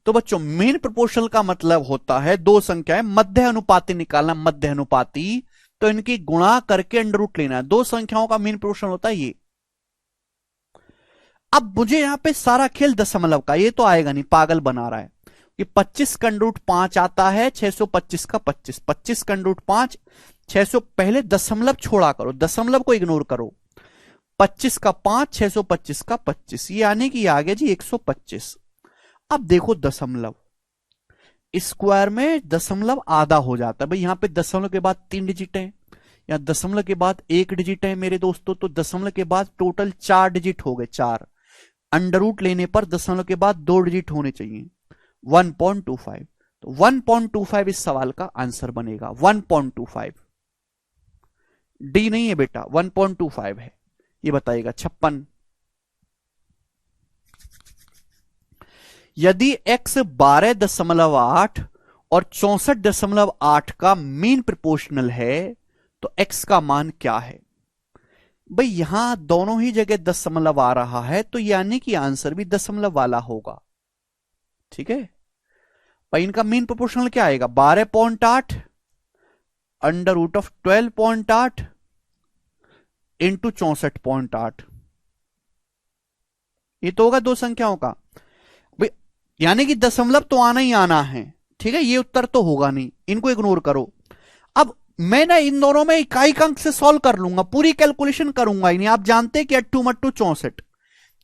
तो बच्चों मीन प्रोपोर्शनल का मतलब होता है दो संख्याएं मध्य अनुपाती निकालना, मध्य अनुपाती, तो इनकी गुणा करके अंडर रूट लेना है, दो संख्याओं का मीन प्रोपोर्शनल होता है ये। अब मुझे यहां पे सारा खेल दशमलव का, ये तो आएगा नहीं, पागल बना रहा है। ये 25 का अंडर रूट 5 आता है, 625 का 25, 25 का अंडर रूट 5, 600, पहले दशमलव छोड़ा करो, दशमलव को इग्नोर करो, 25 का 5, 625 का 25, ये आने की आ गया जी 125। अब देखो दशमलव, स्क्वायर में दशमलव आधा हो जाता है भाई, यहां पे दशमलव के बाद 3 डिजिट है, यहां दशमलव के बाद 1 डिजिट है मेरे दोस्तों, तो दशमलव के बाद टोटल 4 डिजिट हो गए, 4। अंडर रूट लेने पर दशमलव के बाद 2 डिजिट होने चाहिए, 1.25, तो 1.25 इस सवाल का आंसर बनेगा, 1.25। डी नहीं है बेटा, 1.25 है, ये बताइएगा 56। यदि x 12.8 और 64.8 का मीन प्रोपोर्शनल है तो x का मान क्या है। भाई यहां दोनों ही जगह दशमलव आ रहा है, तो यानी कि आंसर भी दशमलव वाला होगा, ठीक है भाई। इनका मीन प्रोपोर्शनल क्या आएगा, 12.8 अंडर रूट ऑफ 12.8 इंटू 64.8, ये तो होगा दो संख्याओं का भाई, यानी कि दशमलव तो आना ही आना है। ठीक है, ये उत्तर तो होगा नहीं, इनको इग्नोर करो। अब मैं ना इन दोनों में इकाई का अंक से सॉल्व कर लूंगा, पूरी कैलकुलेशन करूंगा ही नहीं। आप जानते हैं कि 8 मट्टू 64,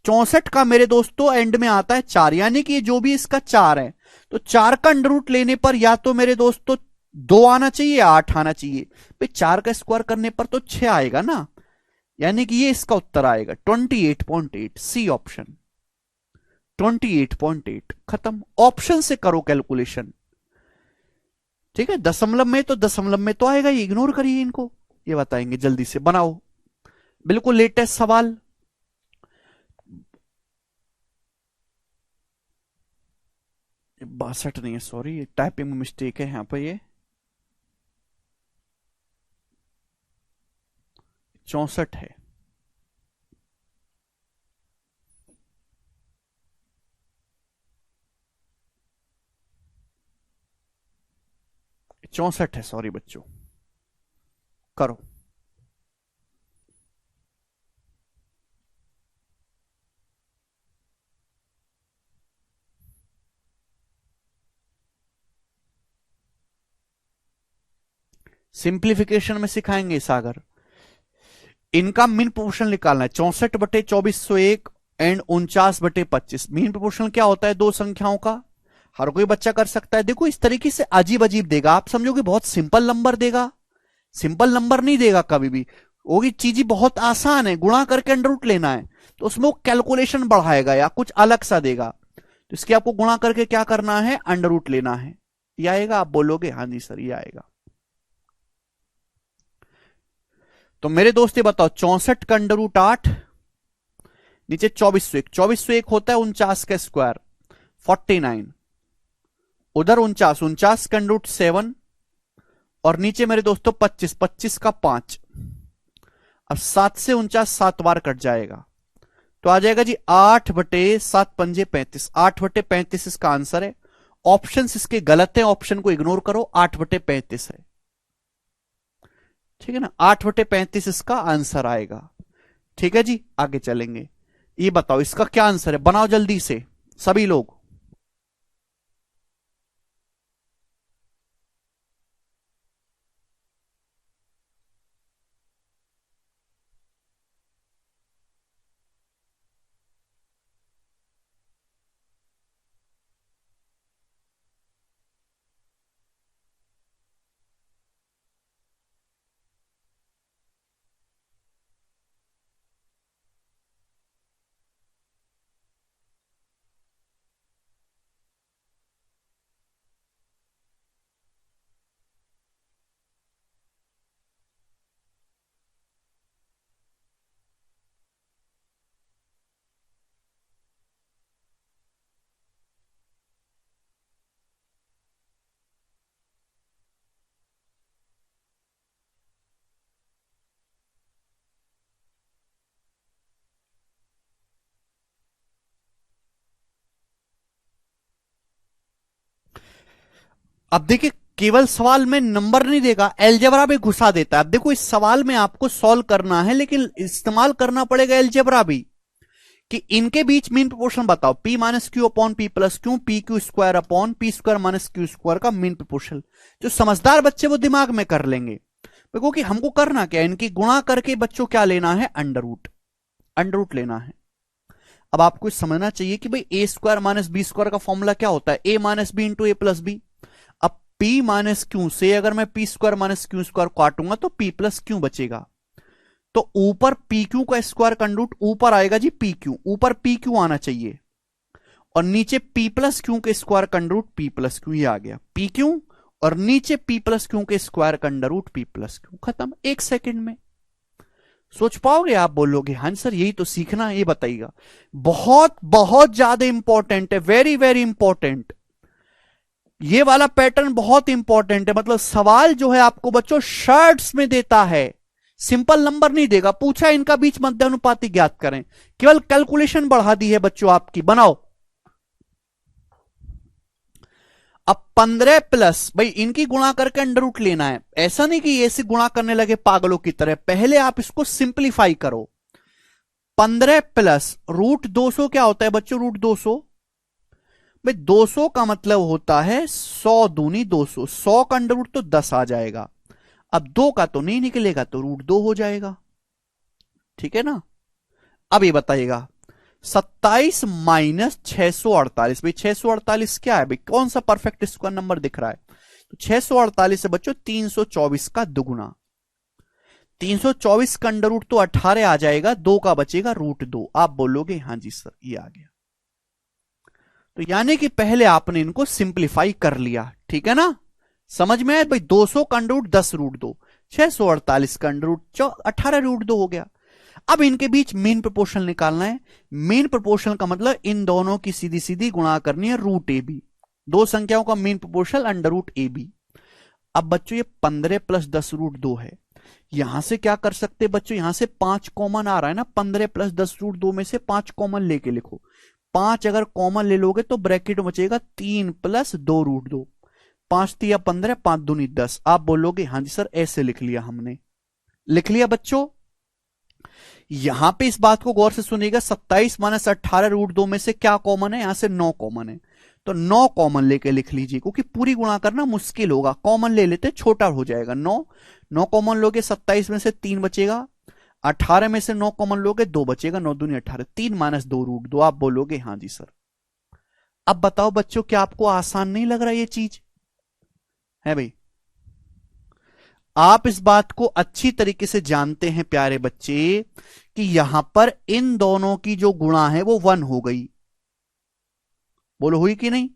64 का मेरे दोस्तों एंड में आता है 4, यानी कि जो भी इसका 4 है, तो 4 का अंडर रूट लेने पर या तो मेरे दोस्तों 2 आना चाहिए या 8 आना चाहिए। भाई 4 का स्क्वायर करने पर तो 6 आएगा ना, यानी कि ये इसका उत्तर आएगा 28.8, सी ऑप्शन 28.8। खत्म, ऑप्शन से करो कैलकुलेशन। ठीक है, दशमलव में तो दशमलव में तो आएगा, ये इग्नोर करिए इनको, ये बताएंगे जल्दी से बनाओ। बिल्कुल लेटेस्ट सवाल। बासठ नहीं है, सॉरी टाइपिंग में मिस्टेक है यहां पर, ये 64 है। चौसठ है, सॉरी बच्चों, करो। सिंप्लीफिकेशन में सिखाएंगे सागर। इनका मीन प्रोपोर्शन निकालना है, 64/2401 एंड 49/25। मीन प्रोपोर्शन क्या होता है, दो संख्याओं का। हर कोई बच्चा कर सकता है। देखो इस तरीके से अजीब अजीब देगा, आप समझोगे बहुत सिंपल नंबर देगा, सिंपल नंबर नहीं देगा कभी भी। वो चीज ही बहुत आसान है, गुणा करके अंडर रूट लेना है, तो उसमें वो कैलकुलेशन बढ़ाएगा या कुछ अलग सा देगा। तो इसके आपको गुणा करके क्या करना है, अंडर रूट लेना है। ये आएगा, आप बोलोगे हाँ जी सर ये आएगा। तो मेरे दोस्त ये बताओ, 64 का अंडर रूट 8, नीचे 2401, 2401 होता है 49 का स्क्वायर 49, उधर 49 का अंडर रूट 7, और नीचे मेरे दोस्तों 25, 25 का 5। अब 7 से 49 7 बार कट जाएगा, तो आ जाएगा जी 8/7 × 5 = 35, 8/35 इसका आंसर है। ऑप्शन इसके गलत है, ऑप्शन को इग्नोर करो, 8/35 है। ठीक है ना, 8/35 इसका आंसर आएगा। ठीक है जी, आगे चलेंगे। ये बताओ इसका क्या आंसर है, बनाओ जल्दी से सभी लोग। अब देखिए, केवल सवाल में नंबर नहीं देगा, एलजेब्रा भी घुसा देता है। अब देखो इस सवाल में आपको सॉल्व करना है, लेकिन इस्तेमाल करना पड़ेगा एलजेब्रा भी, कि इनके बीच मीन प्रोपोर्शन बताओ, p minus Q upon P plus Q, P Q square upon P square minus q square का मीन प्रोपोर्शन। जो समझदार बच्चे वो दिमाग में कर लेंगे। देखो कि हमको करना क्या है, इनकी गुणा करके बच्चों क्या लेना है, अंडर रूट, अंडर रूट लेना है। अब आपको समझना चाहिए कि भाई a square minus B square का फॉर्मूला क्या होता है, a minus b into a plus b. अब पी माइनस क्यू से अगर मैं p square minus q square काटूंगा तो पी प्लस क्यू बचेगा। तो ऊपर पी क्यू का स्क्वायर का रूट ऊपर आएगा जी पी क्यू, ऊपर पी क्यू आना चाहिए, और नीचे पी प्लस क्यू के स्क्वायर का रूट पी प्लस क्यू, ये आ गया पी क्यू, और नीचे पी प्लस क्यू के स्क्वायर का रूट पी प्लस क्यू। खत्म, एक सेकंड में सोच पाओगे आप, बोलोगे हाँ सर यही तो सीखना है, ये बताइएगा। बहुत बहुत ज्यादा इंपॉर्टेंट है, वेरी वेरी इंपॉर्टेंट। ये वाला पैटर्न बहुत इंपॉर्टेंट है, मतलब सवाल जो है आपको बच्चों शर्ट्स में देता है, सिंपल नंबर नहीं देगा। पूछा इनका बीच मध्य अनुपाती ज्ञात करें, केवल कैलकुलेशन बढ़ा दी है बच्चों आपकी, बनाओ। अब 15 प्लस, भाई इनकी गुणा करके अंडर रूट लेना है, ऐसा नहीं कि ऐसे गुणा करने लगे पागलों की तरह, पहले आप इसको सिंप्लीफाई करो। 15 प्लस √200 क्या होता है बच्चों? √200 भाई 200 का मतलब होता है 100 दूनी 200, 100 का अंडर रूट तो 10 आ जाएगा। अब 2 का तो नहीं निकलेगा तो √2 हो जाएगा, ठीक है ना। अब ये बताइएगा 27 माइनस 648, भाई 648 क्या है भाई? कौन सा परफेक्ट स्क्वायर नंबर दिख रहा है? तो 648 से बच्चों 324 का दुगुना, 324 का अंडर रूट तो 18 आ जाएगा, 2 का बचेगा √2। आप बोलोगे हाँ जी सर ये आ गया। तो यानी कि पहले आपने इनको सिंप्लीफाई कर लिया, ठीक है ना। समझ में आया भाई? 200 का अंडर रूट 10 √2, 648 का अंडर रूट 18 √2 हो गया। अब इनके बीच मीन प्रोपोर्शनल निकालना है। मीन प्रोपोर्शनल का मतलब इन दोनों की सीधी सीधी गुणा करनी है √AB, दो संख्याओं का मीन प्रोपोर्शनल अंडर√AB। अब बच्चों ये 15 प्लस 10 √2 है, यहां से क्या कर सकते बच्चों? यहां से 5 कॉमन आ रहा है ना, 15 प्लस 10 √2 में से 5 कॉमन लेके लिखो। 5 अगर कॉमन ले लोगे तो ब्रैकेट में बचेगा 3 प्लस 2 √2, 5 तिया 15, 5 दूनी 10। आप बोलोगे हाँ जी सर ऐसे लिख लिया हमने। लिख लिया बच्चों। यहां पे इस बात को गौर से सुनिएगा, 27 माइनस 18 √2 में से क्या कॉमन है? यहां से 9 कॉमन है, तो 9 कॉमन लेके लिख लीजिए, क्योंकि पूरी गुणा करना मुश्किल होगा, कॉमन ले लेते छोटा हो जाएगा। 9 कॉमन लोगे 27 में से 3 बचेगा, 18 में से 9 कॉमन लोगे 2 बचेगा, 9 दूनी 18, 3 माइनस 2 √2। आप बोलोगे हाँ जी सर। अब बताओ बच्चों क्या आपको आसान नहीं लग रहा ये चीज है भाई? आप इस बात को अच्छी तरीके से जानते हैं प्यारे बच्चे कि यहां पर इन दोनों की जो गुणा है वो 1 हो गई। बोलो हुई कि नहीं?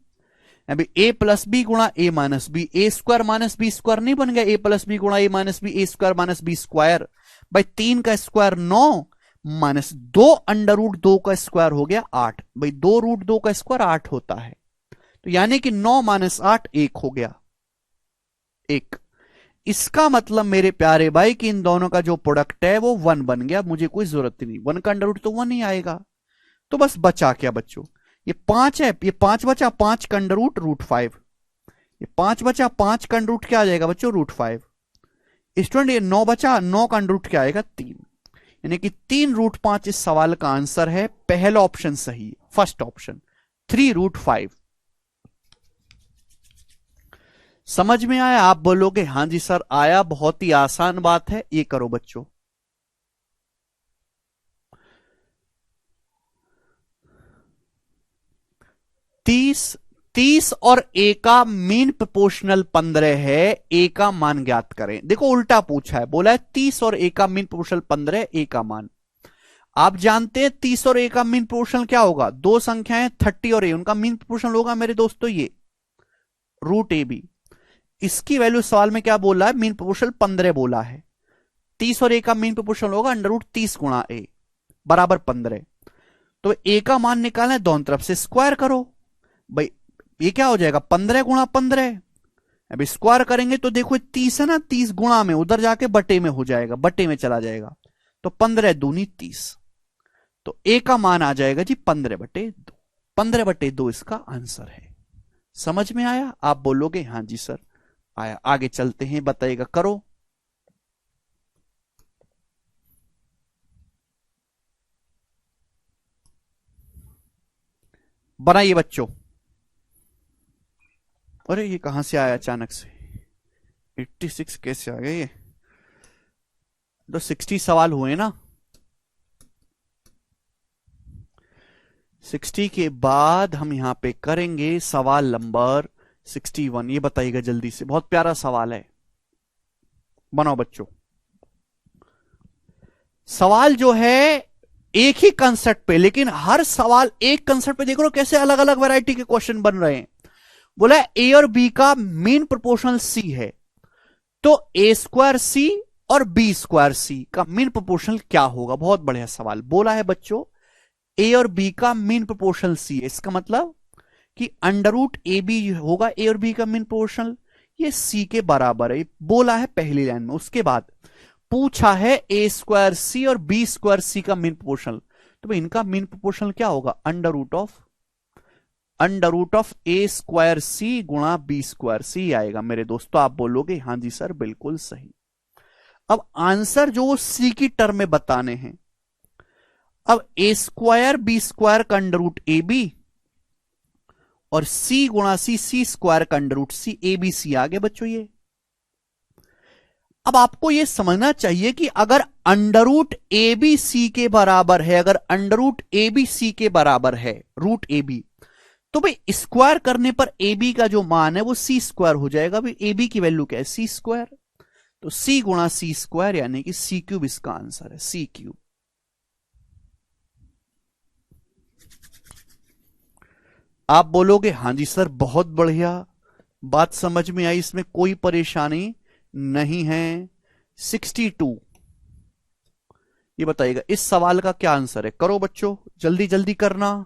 अभी a प्लस बी गुणा a minus B, A square minus B square नहीं बन गया? a प्लस बी गुणा a minus B, A square minus B square. भाई 3 का स्क्वायर 9 माइनस 2 अंडर रूट 2 का स्क्वायर हो गया 8। भाई 2 √2 का स्क्वायर 8 होता है, तो यानी कि 9 माइनस 8 1 हो गया, 1। इसका मतलब मेरे प्यारे भाई कि इन दोनों का जो प्रोडक्ट है वो 1 बन गया। मुझे कोई जरूरत नहीं, 1 का अंडर रूट तो 1 ही आएगा। तो बस बचा क्या बच्चों? ये 5 है, ये 5 बचा, 5 का अंडर रूट √5, ये 5 बचा, 5 का अंडर रूट क्या आ जाएगा बच्चों? √5। स्टूडेंट ये 9 बचा, 9 का अंडर रूट क्या आएगा? 3, यानी कि 3 √5 इस सवाल का आंसर है। पहला ऑप्शन सही है, फर्स्ट ऑप्शन 3 √5। समझ में आया? आप बोलोगे हाँ जी सर आया, बहुत ही आसान बात है, ये करो बच्चों। तीस और a का मीन प्रोपोर्शनल 15 है, a का मान ज्ञात करें। देखो उल्टा पूछा है, बोला है 30 और a का मीन प्रोपोर्शनल 15, a का मान। आप जानते हैं 30 और a का मीन प्रोपोर्शनल क्या होगा? दो संख्याएं 30 और a, उनका मीन प्रोपोर्शनल होगा मेरे दोस्तों ये √AB। इसकी वैल्यू सवाल में क्या बोला है? मीन प्रोपोर्शनल 15 बोला है। 30 और a का मीन प्रोपोर्शनल होगा अंडर रूट 30 गुणा a बराबर 15। तो a का मान निकालना है, दोनों तरफ से स्क्वायर करो। भाई ये क्या हो जाएगा? 15 गुणा 15। अब स्क्वायर करेंगे तो देखो 30 है ना, 30 गुणा में उधर जाके बटे में हो जाएगा, बटे में चला जाएगा, तो 15 दूनी 30। तो a का मान आ जाएगा जी 15/2। 15/2 इसका आंसर है। समझ में आया? आप बोलोगे हाँ जी सर आया। आगे चलते हैं, बताइएगा, करो। बनाइए बच्चों। अरे ये कहां से आया अचानक से? 86 कैसे आ गया ये? तो 60 सवाल हुए ना, 60 के बाद हम यहां पे करेंगे सवाल नंबर 61। ये बताइएगा जल्दी से, बहुत प्यारा सवाल है, बनाओ बच्चों। सवाल जो है एक ही कंसेप्ट पे, लेकिन हर सवाल एक कंसेप्ट पे देख लो कैसे अलग अलग वैरायटी के क्वेश्चन बन रहे हैं। बोला ए और बी का मीन प्रोपोर्शनल सी है, तो A²C और B²C का मीन प्रोपोर्शनल क्या होगा? बहुत बढ़िया सवाल बोला है बच्चों। ए और बी का मीन प्रोपोर्शनल सी है, इसका मतलब कि अंडर रूट AB होगा ए और बी का मीन प्रोपोर्शनल, ये सी के बराबर है, बोला है पहली लाइन में। उसके बाद पूछा है A²C और B²C का मीन प्रोपोर्शनल, तो इनका मीन प्रोपोर्शनल क्या होगा? अंडर रूट ऑफ A²C गुणा B²C आएगा मेरे दोस्तों। आप बोलोगे हाँ जी सर बिल्कुल सही। अब आंसर जो सी की टर्म में बताने हैं, अब ए स्क्वायर बी स्क्वायर का अंडर रूट ए बी और सी गुणा सी सी स्क्वायर का under root c, a B c आ गए बच्चों ये। अब आपको यह समझना चाहिए कि अगर under root A B C के बराबर है, अगर under root A B C के बराबर है रूट ए बी, तो भाई स्क्वायर करने पर ए बी का जो मान है वो सी स्क्वायर हो जाएगा। भाई ए बी की वैल्यू क्या है, सी स्क्वायर, तो सी गुणा सी स्क्वायर यानी कि सी क्यूब इसका आंसर है, सी क्यूब। आप बोलोगे हां जी सर बहुत बढ़िया, बात समझ में आई, इसमें कोई परेशानी नहीं है। 62 ये बताइएगा इस सवाल का क्या आंसर है, करो बच्चों जल्दी जल्दी करना।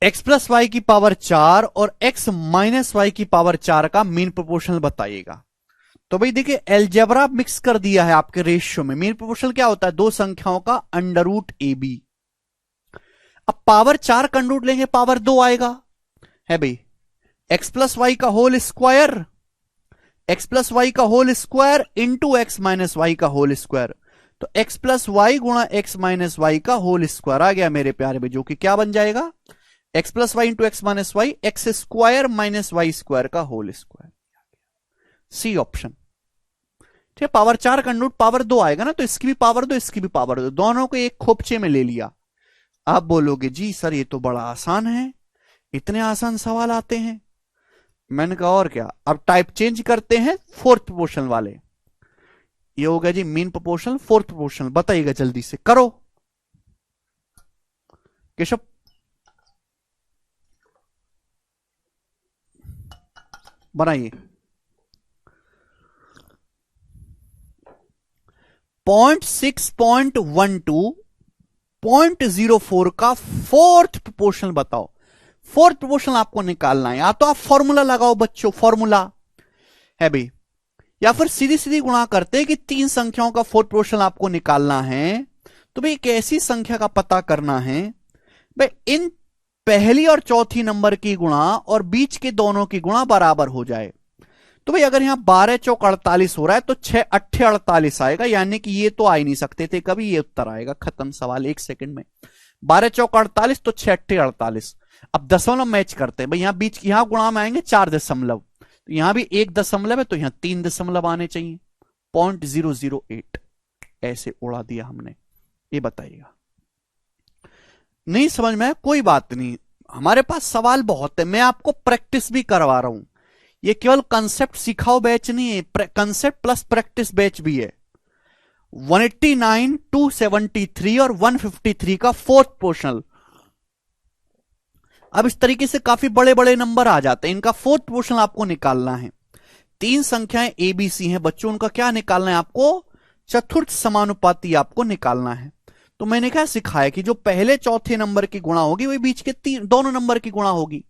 एक्स प्लस वाई की पावर 4 और एक्स माइनस वाई की पावर 4 का मीन प्रोपोर्शनल बताइएगा। तो भाई देखिए एलजेब्रा मिक्स कर दिया है आपके रेशियो में। मीन प्रोपोर्शनल क्या होता है, दो संख्याओं का अंडर रूट ए बी। अब पावर 4 का अंडर रूट लेंगे पावर 2 आएगा, है भाई एक्स प्लस वाई का whole square, x plus Y का whole square into x minus y का होल स्क्वायर। तो एक्स प्लस वाई गुणा एक्स माइनस वाई का होल स्क्वायर आ गया मेरे प्यारे में, जो कि क्या बन जाएगा x plus y into x minus y, x square minus Y square का होल स्क्वायर। सी ऑप्शन ठीक है। पावर 4 का अंडर रूट पावर 2 आएगा ना, तो इसकी भी पावर 2 इसकी भी पावर 2, दोनों को एक खोपचे में ले लिया। आप बोलोगे जी सर ये तो बड़ा आसान है, इतने आसान सवाल आते हैं। मैंने कहा और क्या, अब टाइप चेंज करते हैं फोर्थ प्रोपोर्शनल वाले। ये हो गया G mean proportional fourth proportional, बताइएगा जल्दी से करो केशव। बनाइए 0.6.12 0.04 का फोर्थ प्रोपोर्शनल बताओ। फोर्थ प्रोपोर्शनल आपको निकालना है, या तो आप फॉर्मूला लगाओ बच्चों, फॉर्मूला है भाई, या फिर सीधी सीधी गुणा करते हैं कि तीन संख्याओं का फोर्थ प्रोपोर्शनल आपको निकालना है। तो भाई एक ऐसी संख्या का पता करना है भाई इन पहली और चौथी नंबर की गुणा और बीच के दोनों की गुणा बराबर हो जाए। तो भाई अगर यहां 12 चौक 48 हो रहा है तो 6 अट्ठे 48 आएगा, यानी कि ये तो आ ही नहीं सकते थे कभी, ये उत्तर आएगा, खत्म सवाल 1 सेकंड में। 12 चौक 48 तो 6 अट्ठे 48। अब दशमलव मैच करते हैं भाई, यहां बीच यहां गुणा में आएंगे 4 दशमलव, तो यहां भी 1 दशमलव है तो यहां 3 दशमलव आने चाहिए। 0.008 ऐसे उड़ा दिया हमने। ये बताइएगा नहीं समझ में, कोई बात नहीं, हमारे पास सवाल बहुत है, मैं आपको प्रैक्टिस भी करवा रहा हूं। ये केवल कंसेप्ट सिखाओ बैच नहीं है, कंसेप्ट प्लस प्रैक्टिस बैच भी है। 189, 273 और 153 का फोर्थ पोर्शनल। अब इस तरीके से काफी बड़े बड़े नंबर आ जाते हैं, इनका फोर्थ पोर्शनल आपको निकालना है। तीन संख्याएं ए बी सी हैं बच्चों, उनका क्या निकालना है आपको? चतुर्थ समानुपाती आपको निकालना है। तो मैंने क्या सिखाया कि जो पहले चौथे नंबर की गुणा होगी वही बीच के तीन दोनों नंबर की गुणा होगी।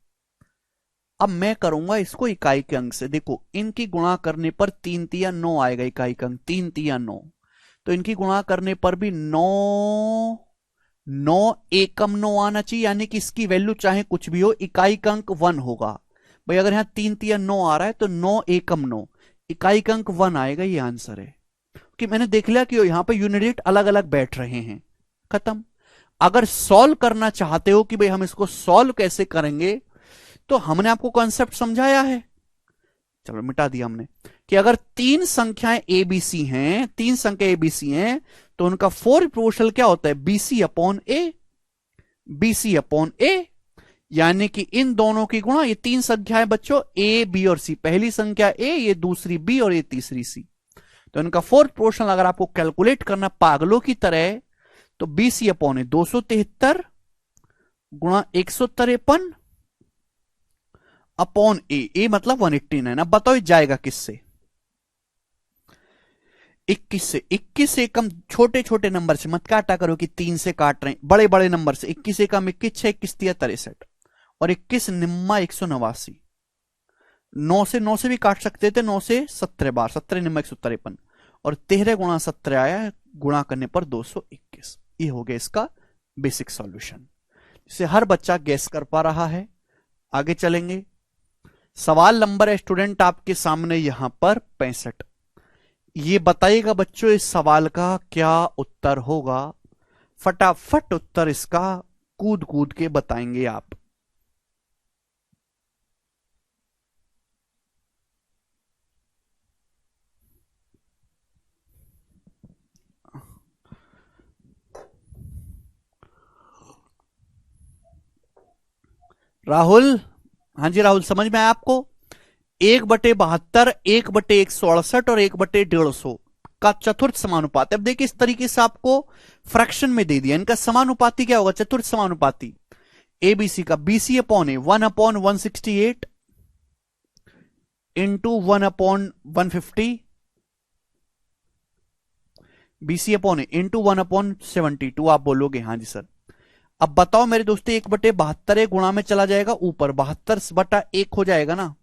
अब मैं करूंगा इसको इकाई के अंक से। देखो इनकी गुणा करने पर 3 तिया 9 आएगा, इकाई का अंक 3 तिया 9। तो इनकी गुणा करने पर भी 9 9 एकम 9 आना चाहिए, यानी कि इसकी वैल्यू चाहे कुछ भी हो इकाई का अंक 1 होगा। भाई अगर यहां 3 तिया 9 आ रहा है तो 9 एकम 9 इकाई का अंक 1 आएगा, ये आंसर है। कि मैंने देख लिया कि यहां पर यूनिट अलग अलग बैठ रहे हैं, खत्म। अगर सॉल्व करना चाहते हो कि भाई हम इसको सॉल्व कैसे करेंगे, तो हमने आपको कॉन्सेप्ट समझाया है, चलो मिटा दिया हमने, कि अगर तीन संख्याएं एबीसी हैं, तीन संख्या एबीसी हैं, तो उनका फोर प्रोपोर्शनल क्या होता है? बीसी अपॉन ए, बीसी अपॉन ए। यानी कि इन दोनों की गुणा, ये तीन संख्याएं बच्चों ए बी और सी, पहली संख्या ए, ये दूसरी बी और ये तीसरी सी। तो इनका फोर्थ प्रोपोर्शनल अगर आपको कैलकुलेट करना पागलों की तरह, तो बीसी अपॉन ए 273 गुणा 153 अपॉन ए मतलब 189। अब बताओ जाएगा किससे? 21 से। 21 से कम छोटे छोटे नंबर से मत काटा करो कि 3 से काट रहे हैं, बड़े बड़े नंबर से। 21 से कम 21 6 21 तिया 63 और 21 निम्मा 189। 9 से 9 से भी काट सकते थे, 9 से 17 बार, 17 निम्मा 153 और 13 गुणा 17 आया है, गुणा करने पर 221। ये हो गया इसका बेसिक सॉल्यूशन, जिसे हर बच्चा गैस कर पा रहा है। आगे चलेंगे। सवाल नंबर है स्टूडेंट आपके सामने यहां पर 65। ये बताइएगा बच्चों इस सवाल का क्या उत्तर होगा? फटाफट उत्तर इसका कूद कूद के बताएंगे आप। राहुल, हाँ जी राहुल, समझ में आया आपको? 1/72, 1/168 और 1/150 का चतुर्थ समानुपात। अब देखिए इस तरीके से आपको फ्रैक्शन में दे दिया, इनका समानुपाती क्या होगा? चतुर्थ समानुपाती एबीसी का बीसी अपॉन ए 1/168 इंटू 1/150 बीसी अपॉन ए इंटू 1/72। आप बोलोगे हाँ जी सर। अब बताओ मेरे दोस्तों 1/72 गुणा में चला जाएगा ऊपर, 72/1 हो जाएगा ना।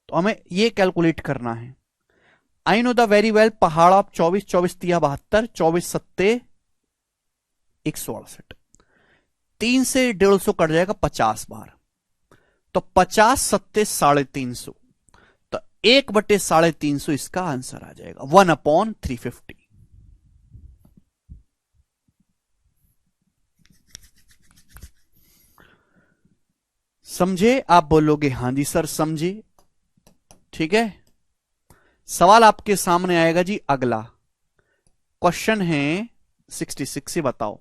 तो हमें ये कैलकुलेट करना है। I know the very well पहाड़ ऑफ 24 24 तिया 72 24 सत्ते 168। 3 से 150 कट जाएगा 50 बार, तो 50 सत्ते 350, तो 1/350 इसका आंसर आ जाएगा 1/350। समझे? आप बोलोगे हां जी सर समझे। ठीक है, सवाल आपके सामने आएगा जी अगला। क्वेश्चन है 66 से बताओ।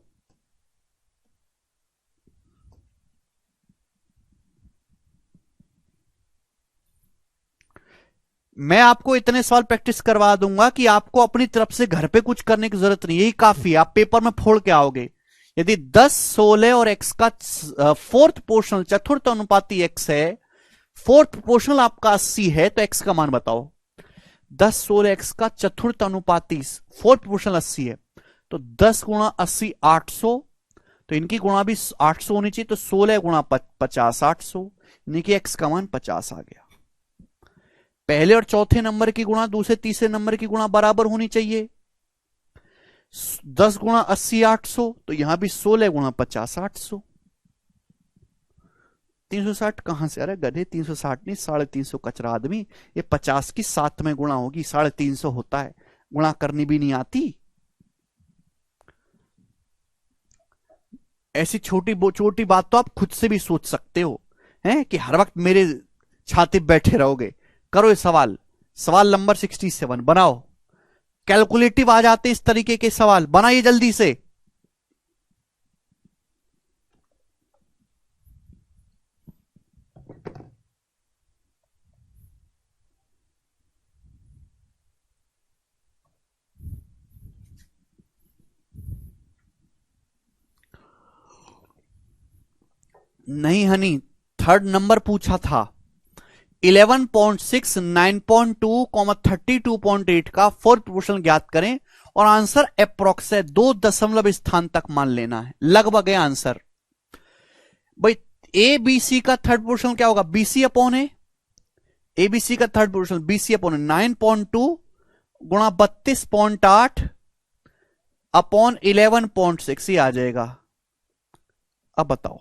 मैं आपको इतने सवाल प्रैक्टिस करवा दूंगा कि आपको अपनी तरफ से घर पे कुछ करने की जरूरत नहीं, यही काफी है। आप पेपर में फोड़ के आओगे। यदि 10 16 और x का फोर्थ पोर्शनल चतुर्थ अनुपाती x है, फोर्थ पोर्शनल आपका 80 है, तो x का मान बताओ। 10 16 x का चतुर्थ अनुपाती फोर्थ पोर्शनल 80 है, तो 10 गुणा 80 800, तो इनकी गुणा भी 800 होनी चाहिए, तो 16 गुणा 50 800, यानी कि x का मान 50 आ गया। पहले और चौथे नंबर की गुणा दूसरे तीसरे नंबर की गुणा बराबर होनी चाहिए। 10 गुणा 80 800, तो यहां भी 16 गुणा 50 800। 360 कहां से? अरे गधे 360 नहीं, 350 कचरा आदमी। ये 50 की 7 में गुणा होगी, 350 होता है, गुणा करनी भी नहीं आती। ऐसी छोटी छोटी बात तो आप खुद से भी सोच सकते हो, हैं कि हर वक्त मेरे छाती बैठे रहोगे। करो ये सवाल, सवाल नंबर 67 बनाओ। कैलकुलेटिव आ जाते इस तरीके के सवाल, बनाइए जल्दी से। नहीं हनी, थर्ड नंबर पूछा था 11.6, 9.2, 32.8 का फोर्थ प्रोपोर्शनल ज्ञात करें और आंसर अप्रोक्स है, 2 दशमलव स्थान तक मान लेना है, लगभग है आंसर। भाई ए बी सी का थर्ड प्रोपोर्शनल क्या होगा, बीसी अपॉन है, एबीसी का थर्ड प्रोपोर्शनल बीसी अपॉन 9.2 गुणा 32.8 अपॉन 11.6 ही आ जाएगा। अब बताओ,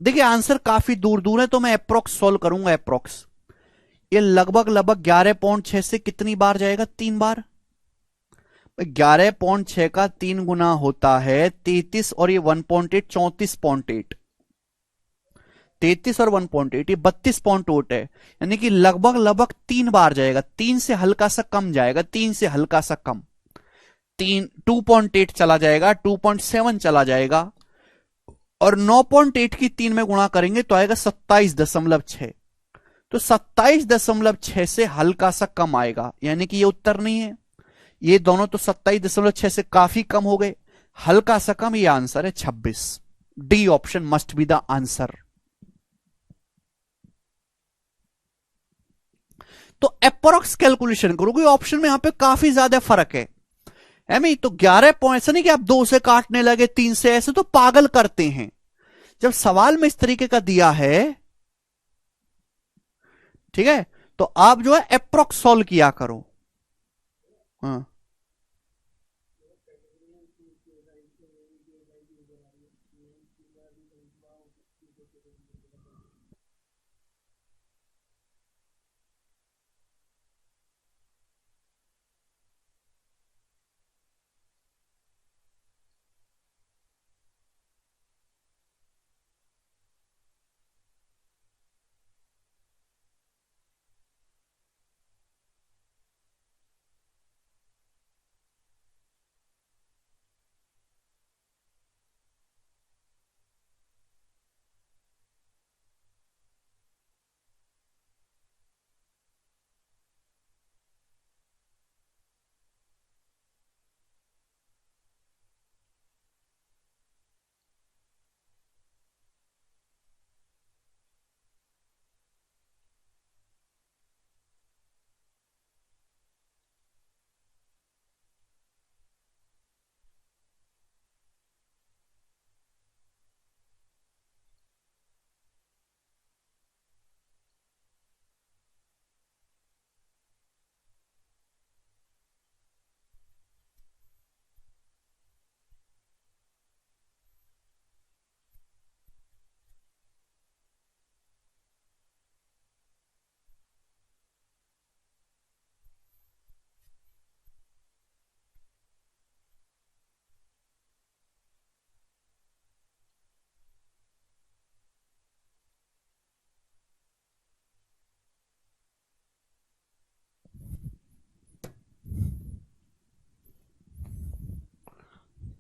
देखिए आंसर काफी दूर दूर है तो मैं अप्रोक्स सॉल्व करूंगा। अप्रोक्स ये लगभग लगभग 11.6 से कितनी बार जाएगा, 3 बार। 11.6 का 3 गुना होता है 33 और ये 1.8 34.8, 33 और 1.8 ये 32.8 है, यानी कि लगभग लगभग 3 बार जाएगा, 3 से हल्का सा कम जाएगा, 3 से हल्का सा कम, 2.8 चला जाएगा, 2.7 चला जाएगा और 9.8 की 3 में गुणा करेंगे तो आएगा 27.6। तो 27.6 से हल्का सा कम आएगा, यानी कि ये उत्तर नहीं है, ये दोनों तो 27.6 से काफी कम हो गए, हल्का सा कम, ये आंसर है 26। D option must be the answer. तो अप्रोक्स कैलकुलेशन करोगे, ऑप्शन में यहां पे काफी ज्यादा फर्क है एमी। तो 11 पॉइंट, ऐसा नहीं कि आप 2 से काटने लगे 3 से, ऐसे तो पागल करते हैं। जब सवाल में इस तरीके का दिया है, ठीक है, तो आप जो है अप्रोक्स सॉल्व किया करो। हाँ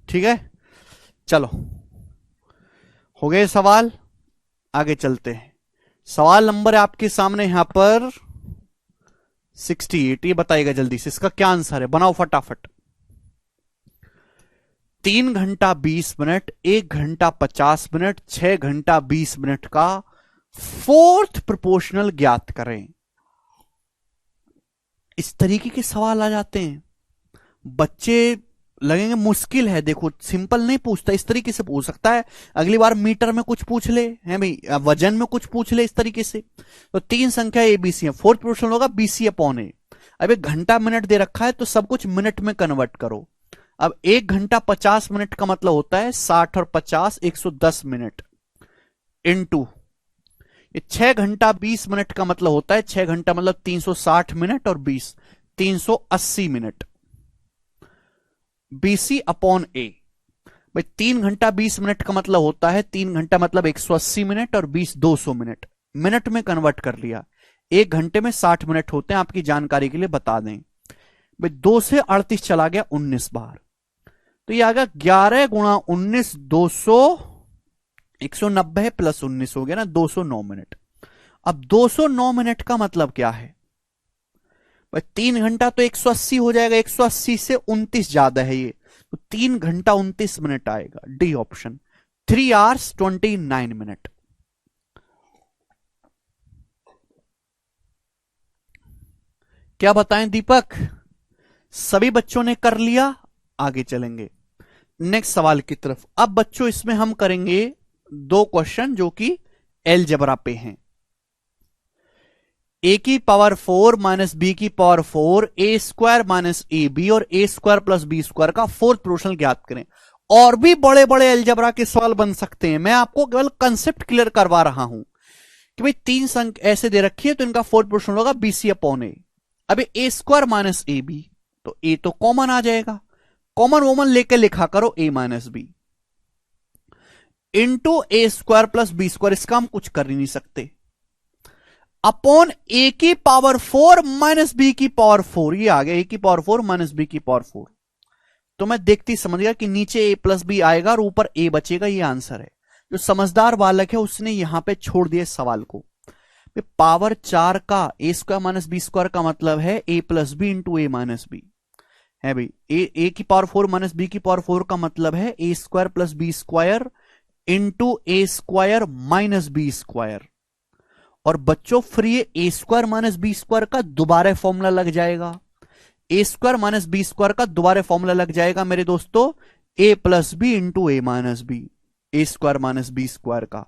ठीक है, चलो हो गए सवाल, आगे चलते हैं। सवाल नंबर है आपके सामने यहां पर 68, ये बताइएगा जल्दी से इसका क्या आंसर है, बनाओ फटाफट। 3 घंटा 20 मिनट, 1 घंटा 50 मिनट, 6 घंटा 20 मिनट का फोर्थ प्रोपोर्शनल ज्ञात करें। इस तरीके के सवाल आ जाते हैं, बच्चे लगेंगे मुश्किल है, देखो सिंपल नहीं पूछता, इस तरीके से पूछ सकता है। अगली बार मीटर में कुछ पूछ ले, है भाई, वजन में कुछ पूछ ले इस तरीके से। तो 3 संख्या एबीसी है, फोर्थ प्रोपोर्शनल होगा बीसी अपॉन ए। अब एक घंटा मिनट दे रखा है तो सब कुछ मिनट में कन्वर्ट करो। अब 1 घंटा 50 मिनट का मतलब होता है 60 और 50 110 मिनट इनटू, ये 6 घंटा 20 मिनट का मतलब होता है 6 घंटा मतलब 360 मिनट और 20 380 मिनट, बीसी अपॉन ए। भाई 3 घंटा 20 मिनट का मतलब होता है 3 घंटा मतलब 180 मिनट और 20 200 मिनट, मिनट में कन्वर्ट कर लिया। 1 घंटे में 60 मिनट होते हैं, आपकी जानकारी के लिए बता दें। भाई 2 से 38 चला गया 19 बार, तो ये आ गया 11 गुणा 19 200, 190 प्लस 19 हो गया ना 209 मिनट। अब 209 मिनट का मतलब क्या है, 3 घंटा तो 180 हो जाएगा, 180 से 29 ज्यादा है ये, तो 3 घंटा 29 मिनट आएगा, डी ऑप्शन 3 hours 29 minutes। क्या बताएं दीपक, सभी बच्चों ने कर लिया? आगे चलेंगे नेक्स्ट सवाल की तरफ। अब बच्चों इसमें हम करेंगे 2 क्वेश्चन जो कि एलजेब्रा पे हैं। ए की पावर 4 माइनस बी की power 4, A square minus A B और A square plus B square का फोर्थ प्रोपोर्शनल ज्ञात करें। और भी बड़े बड़े एलजेब्रा के सवाल बन सकते हैं, मैं आपको केवल कंसेप्ट क्लियर करवा रहा हूं कि भाई 3 संख्या ऐसे दे रखी है तो इनका फोर्थ प्रोपोर्शनल होगा बीसी अपॉन ए। अब a square minus A B, तो ए तो कॉमन आ जाएगा, कॉमन वोमन लेकर लिखा करो ए minus b into a square plus B square, इसका हम कुछ कर ही नहीं सकते, अपॉन ए की पावर 4 माइनस बी की पावर 4। ये आ गया ए की पावर 4 माइनस बी की पावर 4। तो मैं देखती समझ गया कि नीचे ए प्लस बी आएगा और ऊपर ए बचेगा, ये आंसर है। जो समझदार बालक है उसने यहां पे छोड़ दिया सवाल को। पावर 4 का a square minus B square का मतलब है a plus b into a minus b है भाई। ए की पावर 4 माइनस बी की पावर 4 का मतलब है a square plus B square into a square minus B square. और बच्चों free a square minus B square का दोबारा फॉर्मूला लग जाएगा, a square minus B square का दोबारा फॉर्मूला लग जाएगा मेरे दोस्तों, ए plus b into a minus B, A square minus B square का।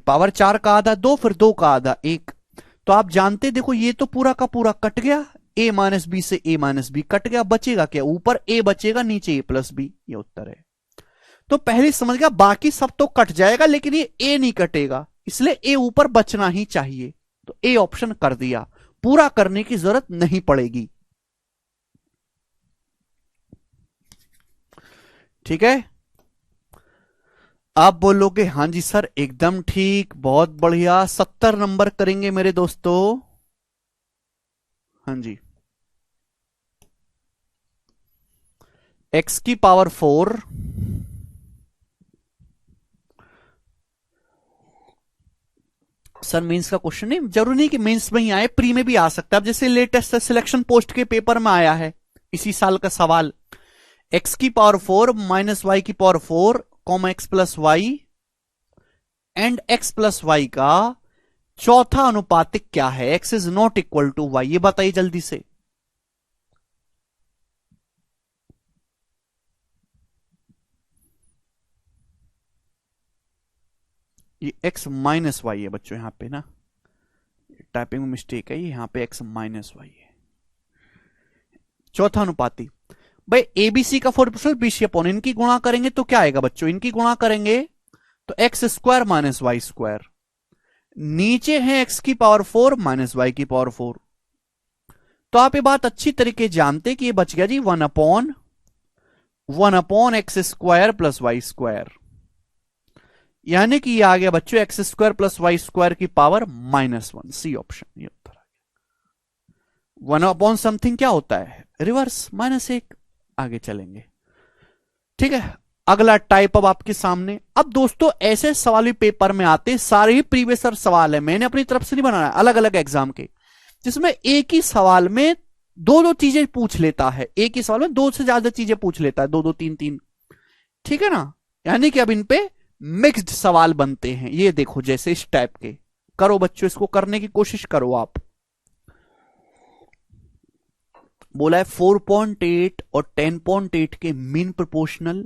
पावर 4 का आधा 2, फिर 2 का आधा 1। तो आप जानते देखो ये तो पूरा का पूरा कट गया, ए माइनस बी से ए माइनस बी कट गया, बचेगा क्या? ऊपर ए बचेगा, नीचे ए प्लस बी। ये उत्तर है। तो पहले समझ गया, बाकी सब तो कट जाएगा लेकिन ये ए नहीं कटेगा, इसलिए ए ऊपर बचना ही चाहिए। तो ए ऑप्शन कर दिया, पूरा करने की जरूरत नहीं पड़ेगी। ठीक है, आप बोलोगे हां जी सर एकदम ठीक, बहुत बढ़िया। 70 नंबर करेंगे मेरे दोस्तों। हां जी, एक्स की पावर 4 सर मेंस का क्वेश्चन नहीं, जरूरी नहीं कि मेंस में ही आए, प्री में भी आ सकता है। अब जैसे लेटेस्ट सिलेक्शन पोस्ट के पेपर में आया है इसी साल का सवाल, एक्स की पावर 4 माइनस वाई की power 4 comma X plus Y and X plus Y का चौथा अनुपातिक क्या है? X is not equal to Y. ये बताइए जल्दी से। ये एक्स माइनस वाई है बच्चों, यहां पे ना टाइपिंग में मिस्टेक है, यहां पे एक्स माइनस वाई है। चौथा अनुपाती भाई एबीसी का 4 बीसी अपॉन, इनकी गुणा करेंगे तो क्या आएगा बच्चों? इनकी गुणा करेंगे तो X square minus Y square, नीचे है एक्स की पावर 4 माइनस वाई की पावर 4। तो आप ये बात अच्छी तरीके जानते कि ये बच गया जी 1 upon X square plus Y square, यानी कि ये आ गया बच्चों X square plus Y square की पावर -1। सी ऑप्शन ये उत्तर आ गया। 1 अपॉन समथिंग क्या होता है? रिवर्स, -1। आगे चलेंगे। ठीक है, अगला टाइप अब आपके सामने। अब दोस्तों ऐसे सवाल भी पेपर में आते, सारे ही प्रीवियस सवाल है, मैंने अपनी तरफ से नहीं बनाया, अलग अलग एग्जाम के, जिसमें एक ही सवाल में दो चीजें पूछ लेता है, एक ही सवाल में 2 से ज्यादा चीजें पूछ लेता है, 2 3 ठीक है ना। यानी कि अब इन पे मिक्स्ड सवाल बनते हैं। ये देखो जैसे इस टाइप के, करो बच्चों, इसको करने की कोशिश करो आप। बोला है 4.8 और 10.8 के मीन प्रोपोर्शनल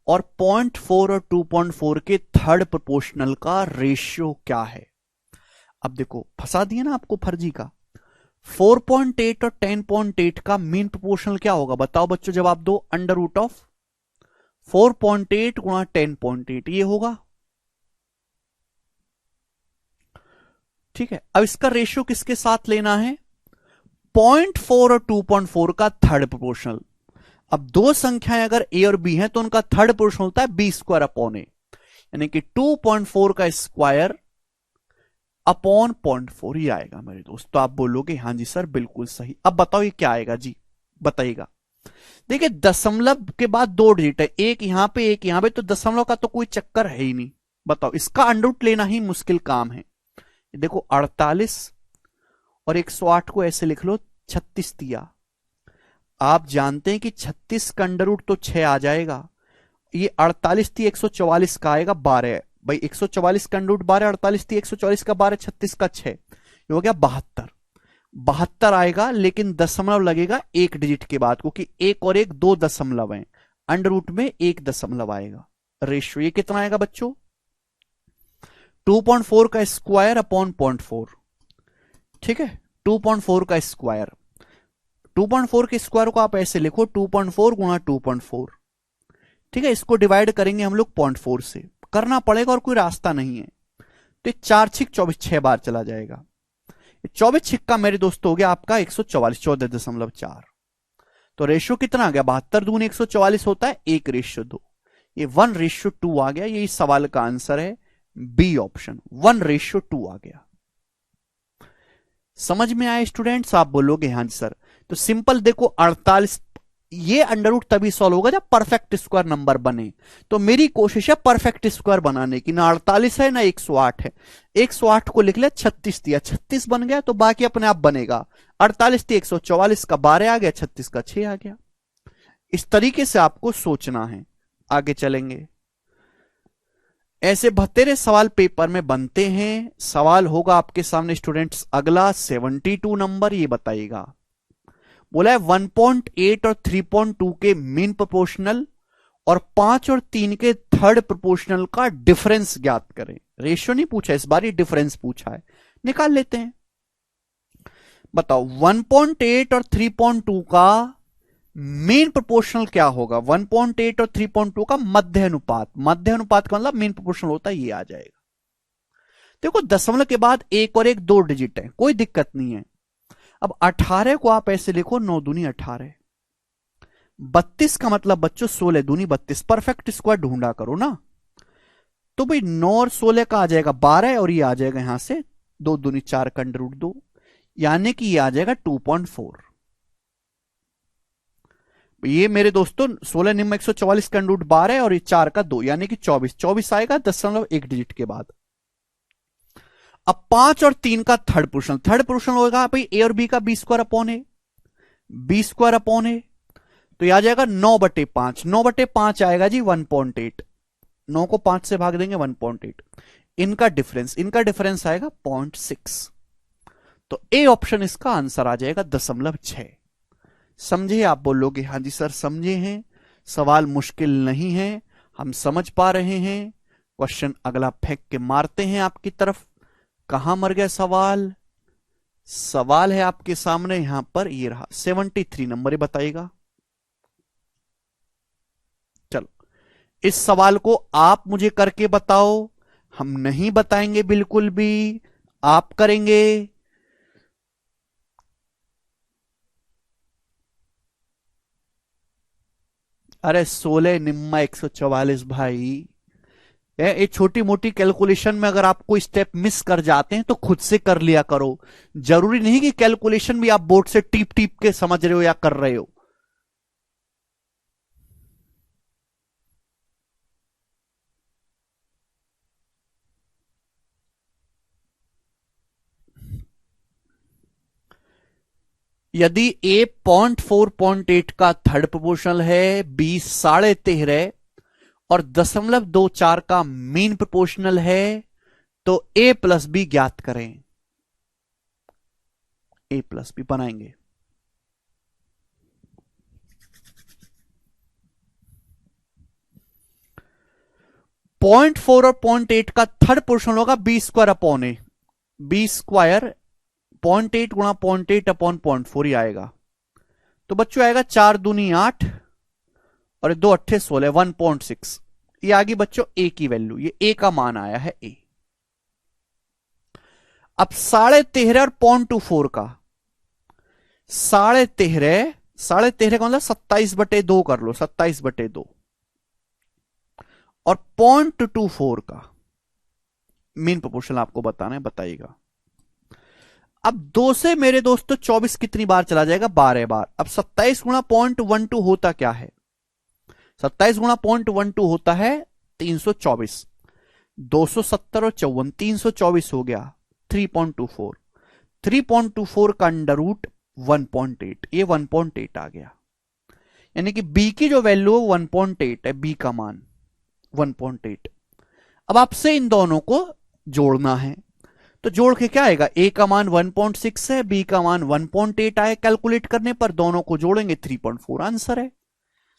और 0.4 और 2.4 के थर्ड प्रोपोर्शनल का रेशियो क्या है? अब देखो फंसा दिया ना आपको फर्जी का। 4.8 और 10.8 का मीन प्रोपोर्शनल क्या होगा? बताओ बच्चों, जवाब दो। अंडर रूट ऑफ 4.8 गुणा 10.8 ये होगा। ठीक है, अब इसका रेशियो किसके साथ लेना है? 0.4 और 2.4 का थर्ड प्रोपोर्शनल। अब 2 संख्याएं अगर ए और बी हैं तो उनका थर्ड प्रोपोर्शनल होता है बी स्क्वायर अपॉन ए, यानी कि 2.4 का स्क्वायर अपॉन 0.4 ही आएगा मेरे दोस्त। तो आप बोलोगे हां जी सर बिल्कुल सही। अब बताओ ये क्या आएगा जी, बताइएगा। देखिए दशमलव के बाद 2 डिजिट है, एक यहां पे एक यहां पे, तो दशमलव का तो कोई चक्कर है ही नहीं। बताओ, इसका अंडर लेना ही मुश्किल काम है। देखो 48 और 108 को ऐसे लिख लो 36 दिया। आप जानते हैं कि 36 का अंडर रूट तो 6 आ जाएगा ये 48 थी 144 का आएगा 12 भाई, 144 का अंडर रूट 12, 48 थी 144 का 12, 36 का 6, ये हो गया 72। 72 आएगा, लेकिन दशमलव लगेगा एक डिजिट के बाद, क्योंकि एक और एक दो दशमलव है, अंडर रूट में एक दशमलव आएगा। रेशियो ये कितना आएगा बच्चों, 2.4 का स्क्वायर अपॉन 0.4, ठीक है, 2.4 का स्क्वायर। 2.4 के स्क्वायर को आप ऐसे लिखो 2.4 गुणा 2.4, ठीक है, इसको डिवाइड करेंगे हम लोग 0.4 से, करना पड़ेगा और कोई रास्ता नहीं है। तो 4 छिक 24, 6 बार चला जाएगा, 24 छिक्का मेरे दोस्त हो गया आपका 144, 14.4। तो रेशियो कितना आ गया, 72 दूनी 144 होता है 1:2, ये 1:2 आ गया। ये इस सवाल का आंसर है बी ऑप्शन, 1:2 आ गया। समझ में आए स्टूडेंट्स, आप बोलोगे हाँ जी सर। तो सिंपल देखो 48, ये अंडर रूट तभी सॉल्व होगा जब परफेक्ट स्क्वायर नंबर बने। तो मेरी कोशिश है परफेक्ट स्क्वायर बनाने की, ना 48 है ना 108 है। 108 को लिख लिया, 36 दिया, 36 बन गया, तो बाकी अपने आप बनेगा। 48 थी 144 का 12 आ गया, 36 का 6 आ गया। इस तरीके से आपको सोचना है। आगे चलेंगे, ऐसे बतेरे सवाल पेपर में बनते हैं। सवाल होगा आपके सामने स्टूडेंट्स अगला 72 नंबर, ये बताइएगा। बोला है 1.8 और 3.2 के मीन प्रोपोर्शनल और 5 और 3 के थर्ड प्रोपोर्शनल का डिफरेंस ज्ञात करें। रेशियो नहीं पूछा इस बार, ये डिफरेंस पूछा है, निकाल लेते हैं। बताओ 1.8 और 3.2 का मीन प्रोपोर्शनल क्या होगा। 1.8 और 3.2 का मध्य अनुपात, मध्य अनुपात का मतलब मीन प्रोपोर्शनल होता है, ये आ जाएगा। देखो दशमलव के बाद एक और एक दो डिजिट है, कोई दिक्कत नहीं है। अब 18 को आप ऐसे लिखो 9 दूनी 18, 32 का मतलब बच्चों 16 दूनी 32, परफेक्ट स्क्वायर ढूंढा करो ना। तो भाई 9 और 16 का आ जाएगा 12, और ये आ जाएगा यहां से 2 दूनी 4 का अंडर रूट 2, यानी कि ये आ जाएगा 2.4। ये मेरे दोस्तों 16 निम्न 144 का अंडर रूट 12 और ये 4 का 2, यानी कि 24, 24 आएगा दशमलव एक डिजिट के बाद। अब 5 और 3 का थर्ड पोर्शन, थर्ड पोर्शन होगा भाई ए और बी का बी स्क्वायर अपॉन ए, बी स्क्वायर अपॉन ए, तो यह आ जाएगा 9/5, 9/5 आएगा जी 1.8, 9 को 5 से भाग देंगे 1.8। इनका डिफरेंस आएगा 0.6, तो ए ऑप्शन इसका आंसर आ जाएगा 0.6। समझे, आप बोलोगे हाँ जी सर समझे हैं, सवाल मुश्किल नहीं है, हम समझ पा रहे हैं। क्वेश्चन अगला फेंक के मारते हैं आपकी तरफ। कहां मर गया सवाल, सवाल है आपके सामने यहां पर, ये रहा 73 नंबर, बताइएगा। चलो इस सवाल को आप मुझे करके बताओ, हम नहीं बताएंगे बिल्कुल भी, आप करेंगे। अरे 16 निम्मा 144 भाई, ये छोटी मोटी कैलकुलेशन में अगर आप कोई स्टेप मिस कर जाते हैं तो खुद से कर लिया करो। जरूरी नहीं कि कैलकुलेशन भी आप बोर्ड से टीप टीप के समझ रहे हो या कर रहे हो। यदि ए 0.4.8 का थर्ड प्रोपोर्शनल है, बी 13.5 और 0.24 का मीन प्रोपोर्शनल है, तो ए प्लस बी ज्ञात करें। ए प्लस बी बनाएंगे। पॉइंट 4 और 0.8 का थर्ड पोर्शन होगा बी स्क्वायर अपॉन ए, बी स्क्वायर 0.8 गुणा 0.8 अपॉन 0.4 ही आएगा। तो बच्चों आएगा 4 दूनी 8 और 2 अट्ठे 16, 1.6। ये आ गई बच्चों ए की वैल्यू, ये ए का मान आया है ए। अब 13.5 और 0.24 का, 13.5 का मतलब 27/2 कर लो, 27/2, और 0.24 का मीन प्रोपोर्शनल आपको बताना है, बताइएगा। अब 2 से मेरे दोस्तों 24 कितनी बार चला जाएगा, 12 बार। अब 27 गुणा 0.12 होता क्या है, 27 गुणा 0.12 होता है 324, 270 और 54, 324 हो गया 3.24, 3.24 का अंडर रूट 1.8, ये 1.8 आ गया। यानी कि b की जो वैल्यू है 1.8 है, b का मान 1.8। अब आपसे इन दोनों को जोड़ना है, तो जोड़ के क्या आएगा, a का मान 1.6 है, b का मान 1.8 आए, कैलकुलेट करने पर दोनों को जोड़ेंगे 3.4 आंसर है।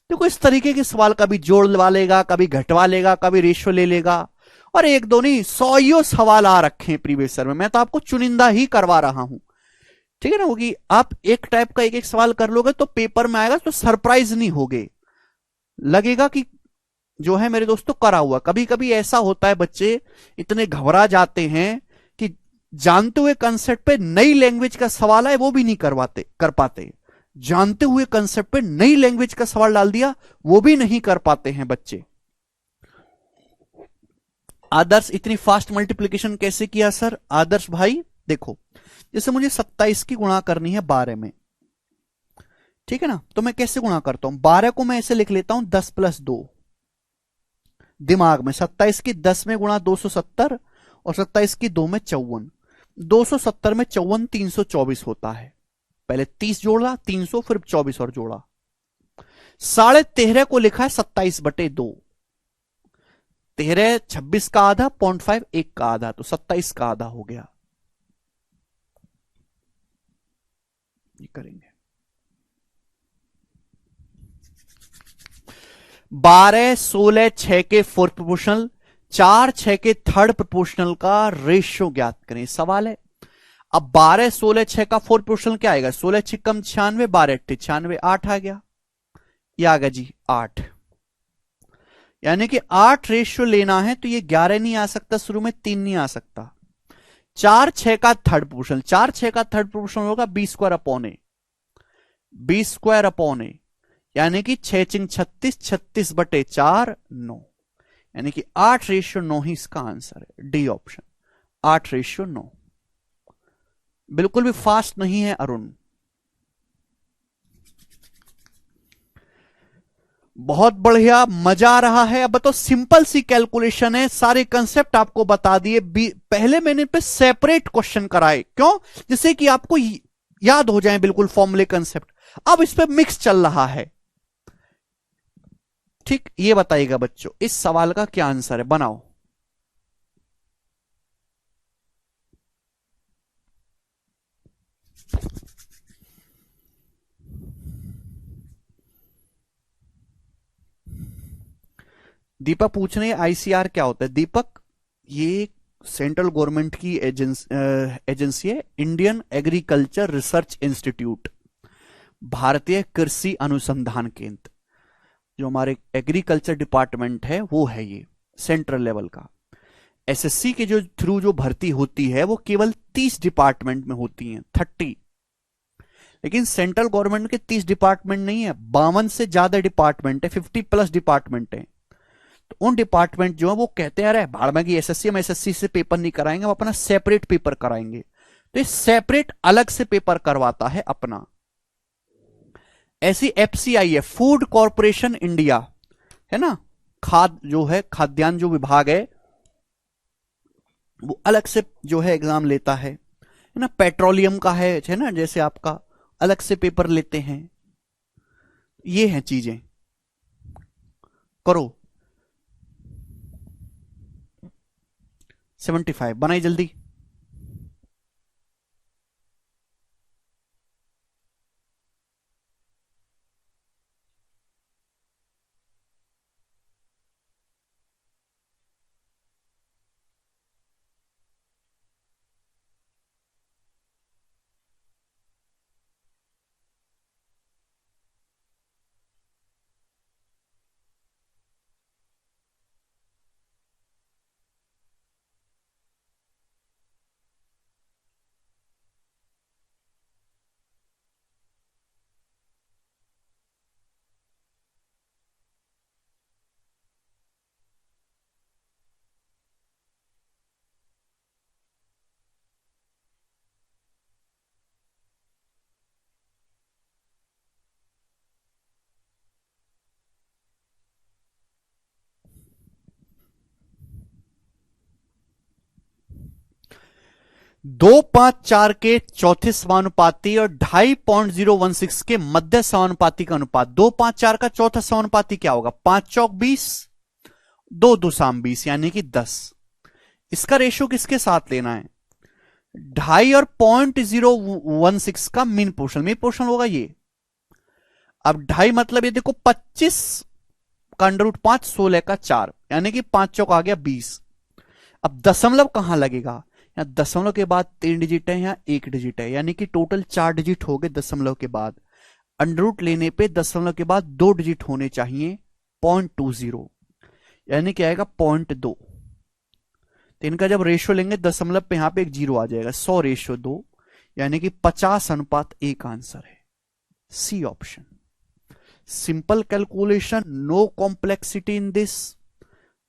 देखो इस तरीके के सवाल कभी जोड़वा लेगा, कभी घटवा लेगा, कभी रेशियो ले लेगा, और एक दो नहीं सौ सवाल आ रखे हैं प्रीवियस ईयर में। मैं तो आपको चुनिंदा ही करवा रहा हूं, ठीक है ना, कि आप एक टाइप का एक एक सवाल कर लोगे तो पेपर में आएगा तो सरप्राइज नहीं होगे, लगेगा कि जो है मेरे दोस्तों करा हुआ। कभी कभी ऐसा होता है बच्चे इतने घबरा जाते हैं कि जानते हुए कंसेप्ट पे नई लैंग्वेज का सवाल है वो भी नहीं कर पाते, जानते हुए कंसेप्ट पे नई लैंग्वेज का सवाल डाल दिया वो भी नहीं कर पाते हैं बच्चे। आदर्श इतनी फास्ट मल्टीप्लीकेशन कैसे किया सर? आदर्श भाई देखो, जैसे मुझे 27 की गुणा करनी है 12 में, ठीक है ना, तो मैं कैसे गुणा करता हूं, 12 को मैं ऐसे लिख लेता हूं 10+2, दिमाग में 27 की 10 में गुणा 270 और 27 की 2 में 54, 270 में 54 324 होता है। पहले 30 जोड़ा 300, फिर 24 और जोड़ा, 13.5 को लिखा है 27/2, 13 26 का आधा, 0.5 1 का आधा, तो 27 का आधा हो गया। ये करेंगे 12 16 6 के फोर्थ प्रोपोर्शनल, 4 6 के थर्ड प्रोपोर्शनल का रेशियो ज्ञात करें, सवाल है। अब 12 16 6 का फोर्थ प्रोपोर्शनल क्या आएगा, 16 6 96, 12 96, 8 आ गया, ये आ गया जी 8। यानी कि 8 रेशियो लेना है तो ये 11 नहीं आ सकता, शुरू में 3 नहीं आ सकता। 4 6 का थर्ड प्रोपोर्शनल, 4 6 का थर्ड प्रोपोर्शनल होगा b² अपॉन ए, यानी कि 6 चिंग 36, 36/4 9, यानी कि 8:9 ही इसका आंसर है, डी ऑप्शन 8:9। बिल्कुल भी फास्ट नहीं है अरुण, बहुत बढ़िया, मजा आ रहा है। अब तो सिंपल सी कैलकुलेशन है, सारे कंसेप्ट आपको बता दिए। पहले मैंने पे सेपरेट क्वेश्चन कराए, क्यों, जिससे कि आपको याद हो जाए बिल्कुल फॉर्मूले कंसेप्ट। अब इस पे मिक्स चल रहा है, ठीक। ये बताइएगा बच्चों इस सवाल का क्या आंसर है, बनाओ। दीपक पूछ रहे हैं आईसीआर क्या होता है। दीपक ये सेंट्रल गवर्नमेंट की एजेंसी है, इंडियन एग्रीकल्चर रिसर्च इंस्टीट्यूट, भारतीय कृषि अनुसंधान केंद्र। जो हमारे एग्रीकल्चर डिपार्टमेंट है वो है ये सेंट्रल लेवल का। एसएससी के जो थ्रू जो भर्ती होती है वो केवल 30 डिपार्टमेंट में होती है, 30। लेकिन सेंट्रल गवर्नमेंट के 30 डिपार्टमेंट नहीं है, 52 से ज्यादा डिपार्टमेंट है, 50+ डिपार्टमेंट है। तो उन डिपार्टमेंट जो है वो कहते हैं अरे भाड़ में की एसएससी, हम एसएससी से पेपर नहीं कराएंगे, हम अपना सेपरेट पेपर कराएंगे। तो ये सेपरेट अलग से पेपर करवाता है अपना। ऐसी एफसीआई है, फूड कॉरपोरेशन इंडिया, है ना, जो है खाद्यान्न जो विभाग है वो अलग से जो है एग्जाम लेता है ना। पेट्रोलियम का है ना, जैसे आपका अलग से पेपर लेते हैं। ये हैं चीजें, करो 75 बनाई जल्दी। 254 के चौथे समानुपाती और 2.5016 के मध्य समानुपाती का अनुपात। 254 का चौथा समानुपाती क्या होगा? 5 चौक 20, 2 दूसाम 20 यानी कि 10। इसका रेशियो किसके साथ लेना है? 2.5 और 0.016 का मीन पोर्शन होगा ये। अब 2.5 मतलब ये देखो 25 का √5 16 का 4 यानी कि 5 चौक आ गया 20। अब दशमलव कहां लगेगा? यहां दशमलव के बाद 3 डिजिट है, यहां 1 डिजिट है, यानी कि टोटल 4 डिजिट हो गए दशमलव के बाद। अंडर लेने पे दशमलव के बाद 2 डिजिट होने चाहिए, 0.20 यानी कि आएगा 0.2। तो इनका जब रेशियो लेंगे दशमलव पे यहां पे एक 0 आ जाएगा, 100:2 यानी कि 50:1 आंसर है, C option. Simple calculation, no complexity in this.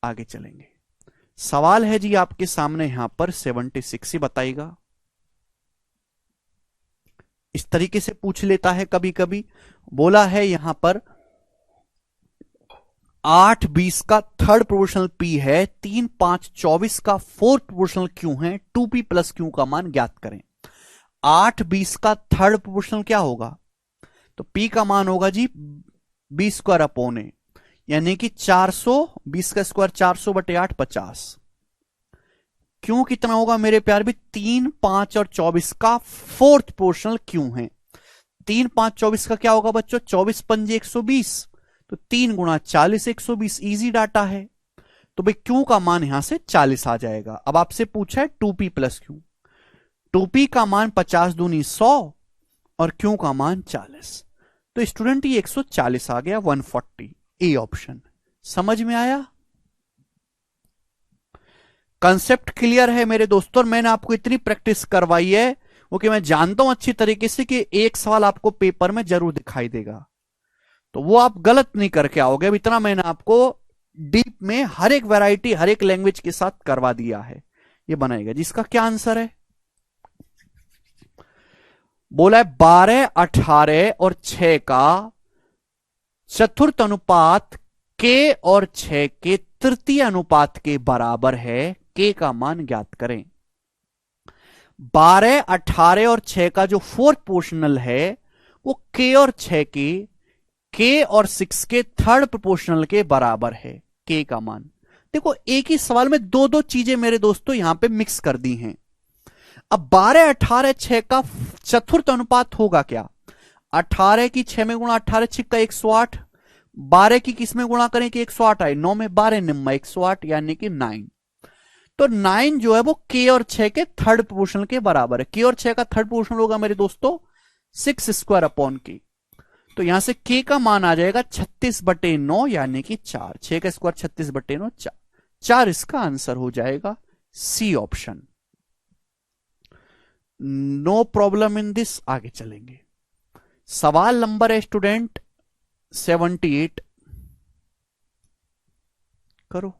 आगे चलेंगे। सवाल है जी आपके सामने यहां पर 76 ही बताइएगा। इस तरीके से पूछ लेता है कभी कभी। बोला है यहां पर 8/20 का थर्ड प्रोपोर्शनल p है, 3/5 का फोर्थ प्रोपोर्शनल q है, 2p + q का मान ज्ञात करें। 8/20 का थर्ड प्रोपोर्शनल क्या होगा? तो p का मान होगा जी b² यानी कि 400, 20 का स्क्वायर 400/8 50। क्यों कितना होगा मेरे प्यार भी? 3, 5 और 24 का फोर्थ प्रोपोर्शनल क्यों है। 3, 5, 24 का क्या होगा बच्चों? 24 पंजे 120, तो 3 गुणा 40 120। इजी डाटा है, तो भाई क्यू का मान यहां से 40 आ जाएगा। अब आपसे पूछा है 2p + q। 2p का मान 50 दूनी 100 और q का मान 40, तो स्टूडेंट ये 140 आ गया, 140। A option. समझ में आया? कंसेप्ट क्लियर है मेरे दोस्तों। मैंने आपको इतनी प्रैक्टिस करवाई है क्योंकि मैं जानता हूं अच्छी तरीके से कि एक सवाल आपको पेपर में जरूर दिखाई देगा, तो वो आप गलत नहीं करके आओगे। अब इतना मैंने आपको डीप में हर एक वैरायटी हर एक लैंग्वेज के साथ करवा दिया है। ये बनाएगा जिसका क्या आंसर है? बोला है 12, 18 और 6 का चतुर्थ अनुपात k और 6 के तृतीय अनुपात के बराबर है, k का मान ज्ञात करें। 12, 18 और 6 का जो फोर्थ प्रोपोर्शनल है वो k और 6 के k और 6 के थर्ड प्रोपोर्शनल के बराबर है, k का मान। देखो एक ही सवाल में दो दो चीजें मेरे दोस्तों यहां पे मिक्स कर दी हैं। अब 12, 18, 6 का चतुर्थ अनुपात होगा क्या? 18 की 6 में गुणा 18 6 का 108, 12 की किस में गुणा करें कि 108 आए, 9 में 12 निम्मा 108 यानी कि 9। तो 9 जो है वो k और 6 के थर्ड प्रोपोर्शनल के बराबर है। k और 6 का थर्ड प्रोपोर्शनल होगा मेरे दोस्तों 6² तो यहां से k का मान आ जाएगा 36/9 यानी कि 4। 6 का स्क्वायर 36/9 4 इसका आंसर हो जाएगा, C option. No problem in this. आगे चलेंगे। सवाल नंबर है स्टूडेंट 78। करो।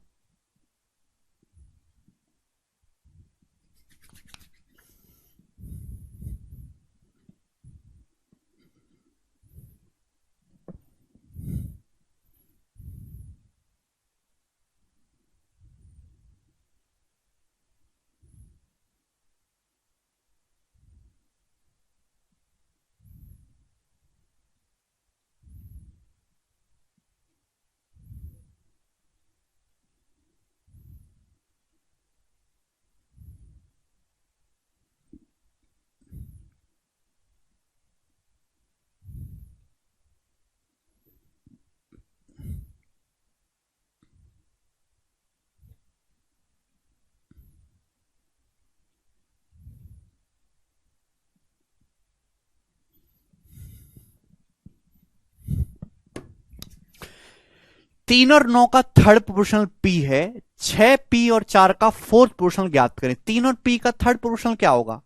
तीन और 9 का थर्ड प्रोपोर्शनल p है, 6p और 4 का फोर्थ प्रोपोर्शनल ज्ञात करें। 3 और p का थर्ड प्रोपोर्शनल क्या होगा?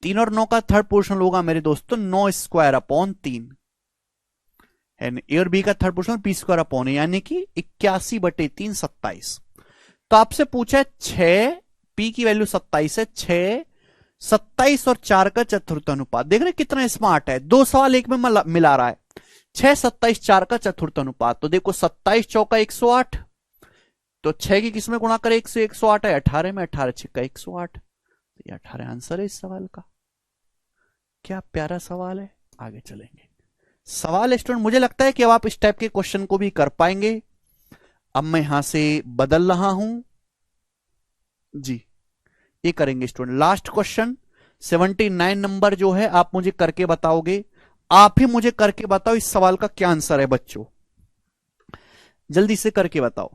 3 और 9 का थर्ड प्रोपोर्शनल होगा मेरे दोस्तों 9²/3 है। a और b का थर्ड प्रोपोर्शनल p² यानी कि 81/3 27। तो आपसे पूछा है 6 p की वैल्यू 27 है, 6 27 और 4 का चतुर्थ अनुपात। देख रहे कितना स्मार्ट है, दो सवाल एक में मिला रहा है। 6, 27, 4 का चतुर्थ अनुपात। तो देखो 27 चौका 108, तो 6 की किस में गुणा करें 1 से 108 है, 18 में 18 6 का 108। ये 18 आंसर है इस सवाल का। क्या प्यारा सवाल है। आगे चलेंगे। सवाल स्टूडेंट, मुझे लगता है कि अब आप इस टाइप के क्वेश्चन को भी कर पाएंगे। अब मैं यहां से बदल रहा हूं जी, ये करेंगे स्टूडेंट। लास्ट क्वेश्चन 79 नंबर जो है आप मुझे करके बताओगे। आप ही मुझे करके बताओ इस सवाल का क्या आंसर है बच्चों, जल्दी से करके बताओ।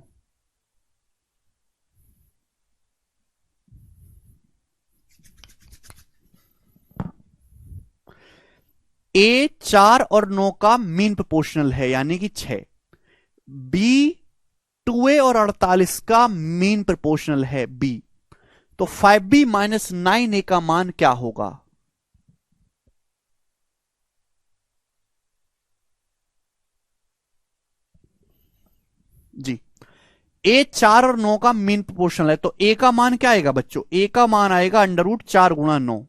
ए 4 और 9 का मीन प्रोपोर्शनल है यानी कि 6। बी 2a और 48 का मीन प्रोपोर्शनल है बी। तो 5b माइनस 9a का मान क्या होगा। जी, ए 4 और 9 का मीन प्रोपोर्शनल है तो ए का मान क्या आएगा बच्चों, ए का मान आएगा √4 गुणा 9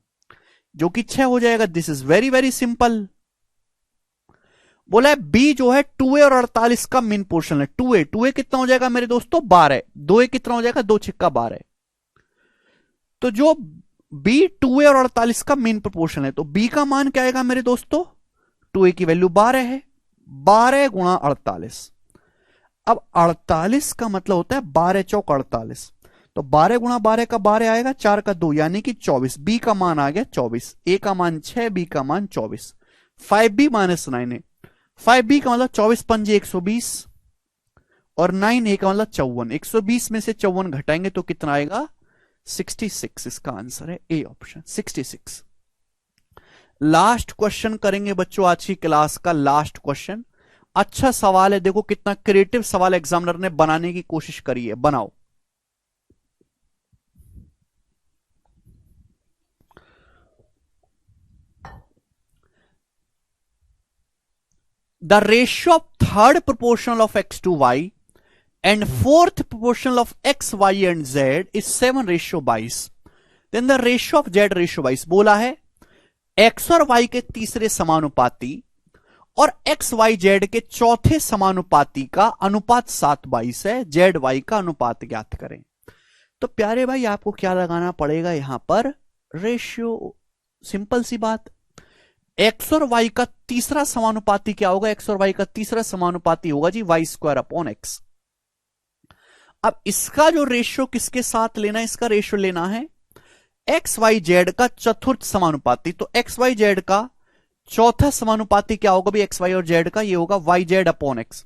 जो कि 6 हो जाएगा। This is very very simple. बोला है बी जो है 2a और 48 का मीन पोर्शन है। 2a कितना हो जाएगा मेरे दोस्तों 12। 2a कितना हो जाएगा 2 6 12। तो जो b 2a और 48 का मीन प्रोपोर्शन है तो b का मान क्या आएगा मेरे दोस्तों, 2a की वैल्यू 12 है, 12 गुणा 48। अब 48 का मतलब होता है 12 चौक 48, तो 12 गुणा 12 का 12 आएगा, 4 का 2 यानी कि 24। बी का मान आ गया 24, ए का मान 6, बी का मान 24। 5b माइनस 9 है। 5b का मतलब 24 पंजे 120 और 9a का मतलब 54। 120 में से 54 घटाएंगे तो कितना आएगा 66। इसका आंसर है ए ऑप्शन 66। लास्ट क्वेश्चन करेंगे बच्चों आज की क्लास का लास्ट क्वेश्चन। अच्छा सवाल है, देखो कितना क्रिएटिव सवाल एग्जामिनर ने बनाने की कोशिश करी है। बनाओ। The ratio of third proportional of x to y and fourth proportional of x, y and z is 7:22. Then the ratio of z ratio 22 बोला है x और y के तीसरे समानुपाती और x y z के चौथे समानुपाती का अनुपात 7:22 है। z y का अनुपात ज्ञात करें। तो प्यारे भाई आपको क्या लगाना पड़ेगा यहां पर, रेशियो। सिंपल सी बात, एक्स और वाई का तीसरा समानुपाती क्या होगा, एक्स और वाई का तीसरा समानुपाती होगा जी y²/x। अब इसका जो रेशियो किसके साथ लेना है, इसका रेशियो लेना है एक्स वाई जेड का चतुर्थ समानुपाती। तो एक्स वाई जेड का चौथा समानुपाती क्या होगा भी, एक्स वाई और जेड का, ये होगा yz/x।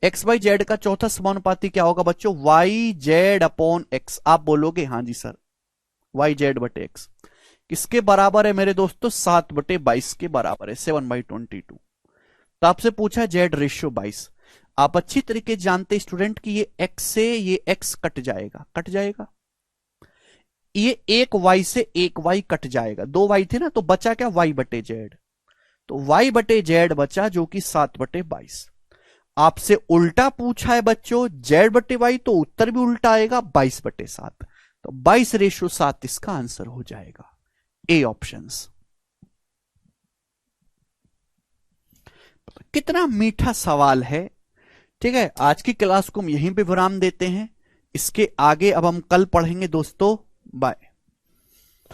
एक्स वाई जेड का चौथा समानुपाती क्या होगा बच्चों, yz/x। आप बोलोगे हाँ जी सर yz/x किसके बराबर है मेरे दोस्तों, 7/22 के बराबर है, 7/22। तो आपसे पूछा है जेड रेशियो 22। आप अच्छी तरीके जानते स्टूडेंट कि ये x से ये x कट जाएगा, कट जाएगा। ये एक y से एक y कट जाएगा, 2 y थे ना, तो बचा क्या y/z। तो y/z बचा जो कि 7/22। आपसे उल्टा पूछा है बच्चों z/y, तो उत्तर भी उल्टा आएगा 22/7। तो 22:7 इसका आंसर हो जाएगा ए ऑप्शंस। कितना मीठा सवाल है। ठीक है, आज की क्लास को हम यहीं पे विराम देते हैं। इसके आगे अब हम कल पढ़ेंगे दोस्तों। बाय।